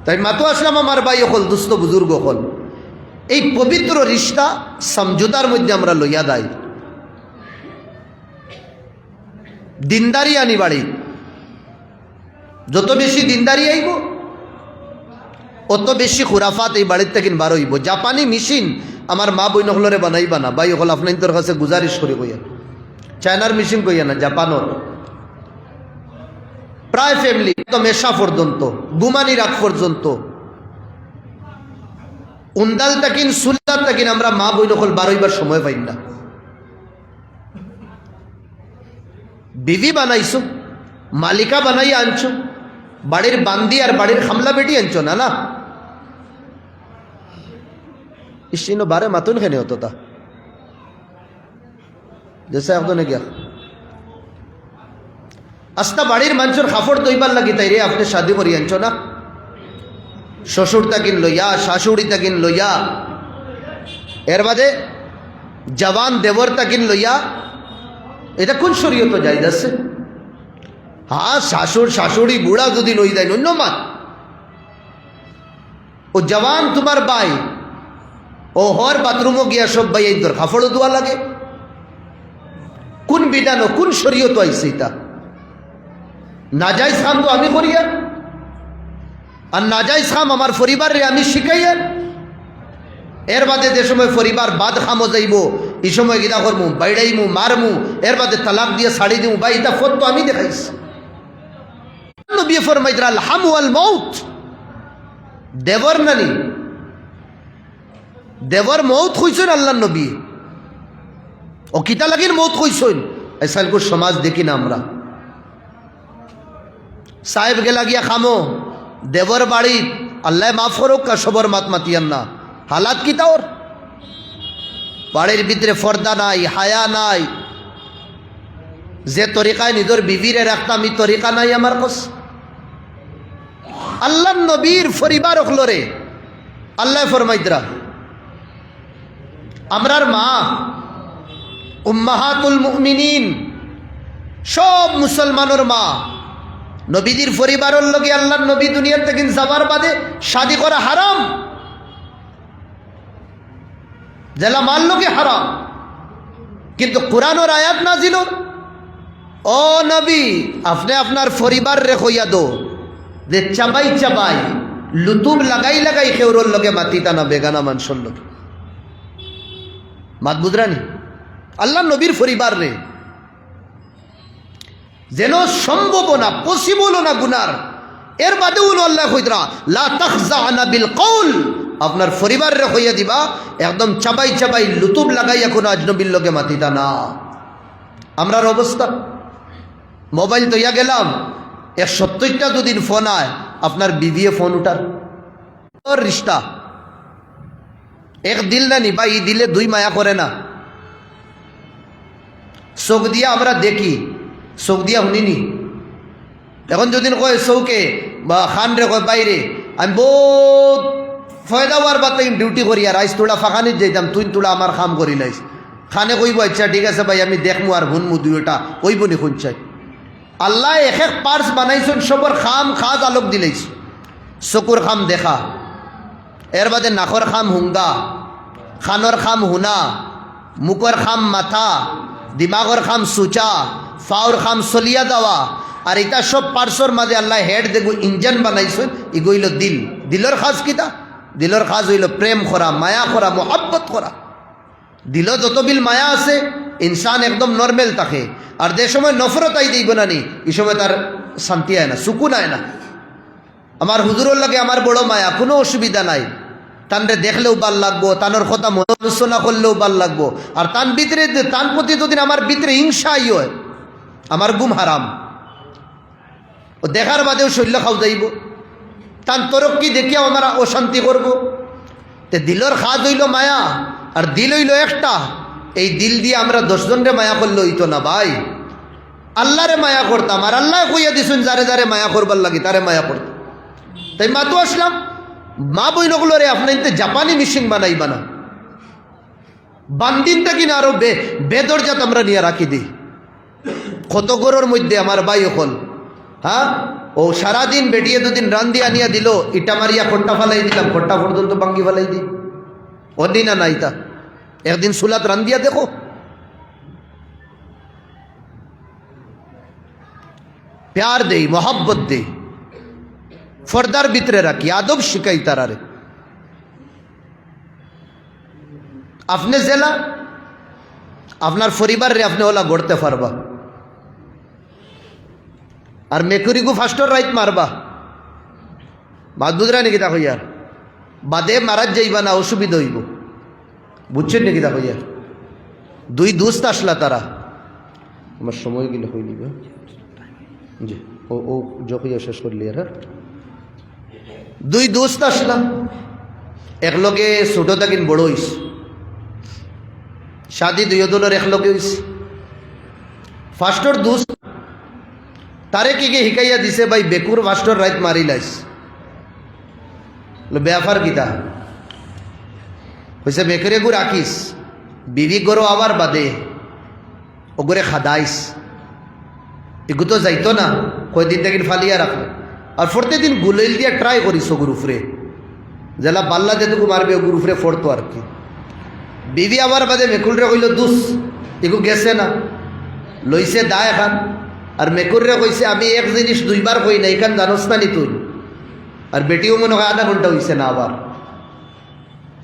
তাই মাতো আসলাম আমার ভাই হল, দুস্থ বুজুর্গ হল, এই পবিত্র রিশতা সমঝোতার মধ্যে আমরা লইয়া দেয়। দিনদারি আনি বাড়ি, যত বেশি দিনদারি আইব অত বেশি খুরাফাত এই বাড়ির থেকে বার হইব। জাপানি মেশিন আমার মা বই নকলরে বানাইবা না ভাই হল, আপনার কাছে গুজারিশ করি কইয়া, চায়নার মেশিন কইয়া না, জাপানোর প্রায় ফ্যামিলি তো মেশা পর্যন্ত, গুমানি রাখ পর্যন্ত, উন্দাল তাকিন সুলতান তাকিন আমরা মা বই নকল বার হইবার সময় পাই না। বিবি বানাইছো, মালিকা বানাই আনছো, বাড়ির বান্দি আর বাড়ির খামলা বেটি আনছো না না ইসিনো বারে মাতুন খেনে হতো তা জেসা একদম গিয়া আস্তা বাড়ির মানুষের খাফড় দইবার লাগি তাই রে আপনি শাদি করি আনছো না শ্বশুর তাকিন লইয়া শাশুড়ি তাকিন লইয়া এর বাদে জওয়ান দেবর তাকিন লইয়া এটা কোন শরীয়ত জায়েজ আছে হ্যাঁ শাশুড় শাশুড়ি বুড়া যদি লই দেয় অন্য মাত ও জওয়ান তোমার ভাই ও হর বাথরুমও গিয়া সব ভাই এই তোর খাফড়ও দোয়া লাগে কোন বিধান কোন শরীয়ত আইছে এটা নাজাইজ কাম তো আমি করিয়া আর নাজাইজ কাম আমার পরিবারে আমি শিখাইয়া এর বাদে যে সময় পরিবার বাদ খামো যাইব এই সময় গিলা করমু বাইড়াইমু মারমু এর বাদে তালাক দিয়ে ছাড়ি দিমু বা এটা ফত তো আমি দেখাইছি নবী ফরমাইতরা আল হাম ওয়াল মউত দেবর নানি দেবর মউত কইছেন আল্লাহর নবী ও কিতা লাগির মউত কইছেন এসালকো সমাজ দেখি না আমরা সাহেব গেলা গিয়া খামো দেবর বাড়ি আল্লাহ মাফ করুক কা সবর মাত মাতিয়ান না হালাত কি তাওর বাড়ির ভিতরে পর্দা নাই হায়া নাই যে তরিকায় নিজের বিবিরে রাখতাম এই তরিকা নাই আমার কাছ আল্লাহ নবীর পরিবার অখলরে আল্লাহ ফরমাইতরা আমরার মা উম্মাহাতুল মুমিনিন সব মুসলমানের মা নবীদের পরিবারের লগে আল্লাহর নবী দুনিয়ার থেকে যাবার বাদে শাদি করা হারাম জেলা মাল লোকে হারাম কিন্তু কোরআনের আয়াত নাজিল ও নবী আপনি আপনার পরিবার রে কইয়া দো যে চাবাই চাবাই লুতুব লাগাই লাগাই খেউরর লগে মাতিতা না বেগানা মানুষের লগে মাত বুঝরানি আল্লাহ নবীর পরিবার রে যেন সম্ভব না পসিবল না গুনার এর বাদেও আল্লাহ কইতরা লা তাখজানা বিল কওল আপনার পরিবার রে হইয়া দিবা একদম চাবাই চাবাই লুতুব লাগাইয়া কোনো আজনবীর লগে মাতিতা না আমরার অবস্থা মোবাইল তো ইয়া গেলাম 170টা দুদিন ফোন আয় আপনার বিবিয়ে ফোন উঠার ওর রিশতা এক দিল না নি বা ই দিলে দুই মায়া করে না চোখ দিয়া আমরা দেখি চোখ দিয়া শুনিনি এখন যদি কয় চৌকে বা খান রে কয় বাইরে আমি বহুত ফয়দা হওয়ার বাদ ডিউটি করি আর আইস তোলা ফাঁকানিত যাইতাম তুই তোলা আমার খাম করি লাইস খানে কইব আচ্ছা ঠিক আছে ভাই আমি দেখমু আর শুনমু দুইটা কইব নি শুন চাই আল্লাহ এক এক পার্স বানাইছেন সবর খাম খাজ আলোক দিলাইছ চকুর খাম দেখা এর বাদে নাকর খাম হুঙ্গা খানর খাম হুনা মুখর খাম মাথা দিমাগর খাম সুচা ফাওর খাম সলিয়া দেওয়া আর এটা সব পার্সর মাঝে আল্লাহ হেড দেখো ইঞ্জিন বানাইছেন ইগইল দিল দিলর খাজ কিতা দিলর খাজ হইল প্রেম করা মায়া করা মোহাব্বত করা দিল যত বিল মায়া আছে ইনসান একদম নর্মেল থাকে আর যে সময় নফরত আই দিব না নি এই সময় তার শান্তি আয় না সুকুন আয় না আমার হুজুরের লাগে আমার বড় মায়া কোনো অসুবিধা নাই তানরে দেখলেও ভাল লাগবো তানোর কথা মনোলোচনা করলেও ভাল লাগবো আর তান ভিতরে তান প্রতি যদি আমার ভিতরে হিংসাই হয় আমার গুম হারাম ও দেখার বাদেও শৈল্য খাও যাইব তান তরক্কি দেখিয়াও আমরা অশান্তি করব তে দিলর খাজ হইল মায়া আর দিল হইল একটা এই দিল দিয়ে আমরা 10 জনরে মায়া করলে হইতো না ভাই আল্লাহরে মায়া করতাম আর আল্লাহ কইয়া দিছুন যারে যারে মায়া করবার লাগি তারে মায়া করতাম তাই মা তো আসলাম মা বইনগুলো রে আপনার জাপানি মিশিং বানাইবা না বান্দিনটা কিনা আরো বেদরজাত আমরা নিয়ে রাখি দিই কত গরুর মধ্যে আমার ভাই হল হ্যাঁ ও সারাদিন বেটিয়ে দুদিন রান্ধি আনিয়া দিল ইটা মারিয়া খোট্টা ফালাই দিলাম খোট্টা পর্যন্ত বাঙ্গি ফালাই দিই ওদিন না নাই তা একদিন সুলাত রান্ধিয়া দেখো প্যার দেই মোহাব্বত দেই ফর্দার ভিতরে রাখি আদব শিখাই তারারে আপনি জেলা আপনার পরিবার রে আপনি ওলা গড়তে পারবা আর মেকুরিগু ফাস্টর রাইত মারবা বাদুদরা নাকি দেখো ইয়ার বাদে মারাজ যাইবা না অসুবিধা হইব বুঝছেন নাকি দেখো ইয়ার দুই দুস্ত আসলা তারা আমার সময় গেলে হইলিবে জি ও জকিও শেষ করলি আর দুই দোস্ত আসলাম একলগে ছোট থাকিন বড় হইস শাদি দুই দলের একলগে হইস ফার্স্টর দোস্ত তারে কি শিকাইয়া দিছে ভাই বেকুর ফার্স্টর রাইত মারি লাইস ব্যাপার কিতা হয়েছে বেকুরে গু রাখিস বিবি গরো আবার বাদে ওগুরে খাদাইস এগু তো যাইতো না কয়দিন থেকে ফালিয়া রাখো আর ফোরতে দিন গুলাইল দিয়া ট্রাই করিস ওগুর উপরে জেলা পাল্লা যেটুকু মারবে ওগুর উপরে ফোরতো আর কি বিবি আবার বাদে মেকুলরে কইল দুস এগু গেছে না লইছে দা এখান আর মেকুররে কইছে আমি এক জিনিস দুইবার কই না এখান জানোস না নি তুই আর বেটিও মনে হয় আধা ঘন্টা হইছে না আবার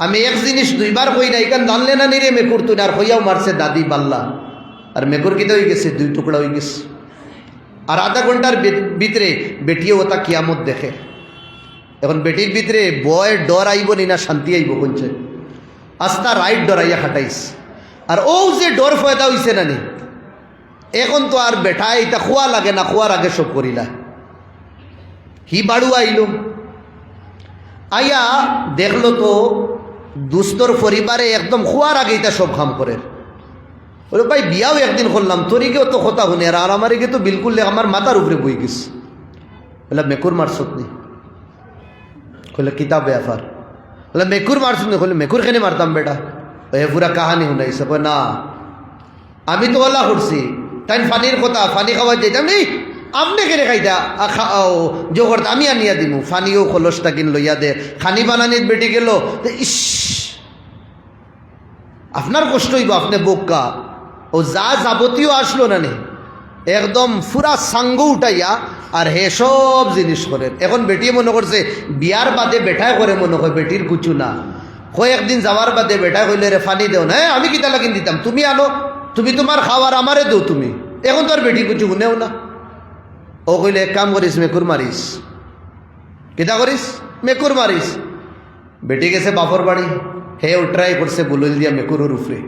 আমি এক জিনিস দুইবার কই না এখান জানলে না নি রে মেকুর তুই আর হইয়াও মারছে দাদি বাল্লা আর মেকুর কিতে হয়ে গেছে দুই টুকরা হয়ে গেছে আর আধা ঘন্টার ভিতরে বেটিও ওটা কিয়ামত দেখে এখন বেটির ভিতরে বয় ডর আইব নি না শান্তি আইব কোনছে আস্তা রাইট ডরাইয়া খাটাইস আর ও যে ডর ফয়দা হইছে না নি এখন তো আর বেটা এটা খোয়া লাগে না খোয়ার আগে সব করিলা হি বাড়ু আইল আইয়া দেখলো তো দুস্তর পরিবারে একদম খোয়ার আগে এটা সব কাম করে বলে ভাই বিয়াও একদিন করলাম তোরিকেও তো কথা শুনে আর আমারিকে তো বিলকুল আমার মাথার উপরে বই গেছে বলে মেকুর মারছত নি কইলে কিতাব ব্যাপার বলে মেকুর মারছত নি কইলে মেকুর কেনে মারতাম বেটা এ পুরা কাহানি শুনাইছে কই না আমি তো ওলা করছি তাই ফানির কথা ফানি খাওয়া যেতাম নেই আপনি কেনে খাইতা জো করতে আমি আনিয়া দিমু ফানিও খলসটা কিন লইয়া দে খানি বানানির বেটি গেল ইস আপনার কষ্ট হইব আপনি বোকা ও যা যাবতীয় আসলো না নে একদম পুরা সাঙ্গ উঠাইয়া আর হে সব জিনিস করেন এখন বেটি মনে করছে বিয়ার বাদে বেটায় করে মনে হয় বেটির কুচু না কয়েকদিন যাওয়ার বাদে বেটায় কইলে রে ফানি দেও না আমি কিতা লাগিন দিতাম তুমি আনো তুমি তোমার খাওয়ার আমারে দেও তুমি এখন তো আর বেটি কুচু শুনেও না ও কইলে এক কাম করিস মেকুর মারিস কিতা করিস মেকুর মারিস বেটি গেছে বাপর বাড়ি হে ও ট্রাই করছে বুলুল দিয়া মেকুরের উপরে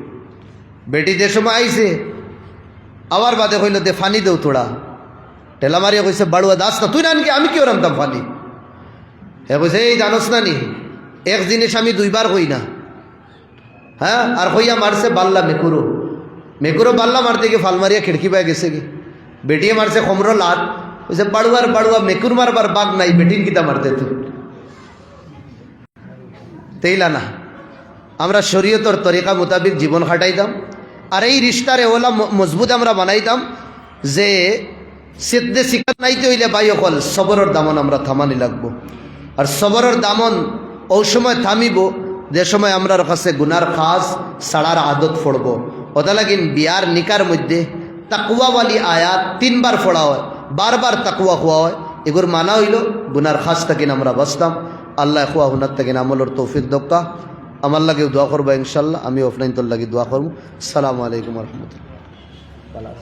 বেটি যে সময় আইছে আবার বাদে কইল দে ফানি দেও তোড়া টেলা মারিয়া কইছে বাড়ুয়া দাস না তুই না আনকি আমি কেউ রামতাম ফানি হে কইছে এই জানোস না নি এক জিনিস আমি দুইবার কই না হ্যাঁ আর কইয়া মারছে বাল্লা মেকুরো মেকুরো বাল্লা মারতে গিয়ে ফাল মারিয়া খিড়কি পায় গেছে কি বেটিয়ে মারছে খমরো লাত কইছে বাড়ুয়ার বাড়ুয়া মেকুর মারবার বাঘ নাই বেটির কিতা মারতে তুই তেইলা না আমরা শরীয়তর তরিকা মোতাবিক জীবন খাটাইতাম আর এই রিশতারে ওলা মজবুত আমরা বানাইতাম যে সিদ্ধে শিকার নাইতে হইলে ভাই অকল সবরের দামন আমরা থামানি লাগবো আর সবরের দামন ও সময় থামিব যে সময় আমরার কাছে গুনার খাস সাড়ার আদত ফড়ব ওটা লাগিন বিয়ার নিকার মধ্যে তাকুয়াওয়ালি আয়াত 3 বার ফোড়া হয় বারবার তাকুয়া খোয়া হয় এগুর মানা হইল গুনার খাস থাকিন আমরা বাঁচতাম আল্লাহ খোয়া হুনার থাকিন আমলের তৌফিক দক্কা আমার লাগে দোয়া করবো ইনশাল্লাহ আমি অফলাইন তোর লাগে দোয়া করবো আসসালামু আলাইকুম রহমতুল্লাহ।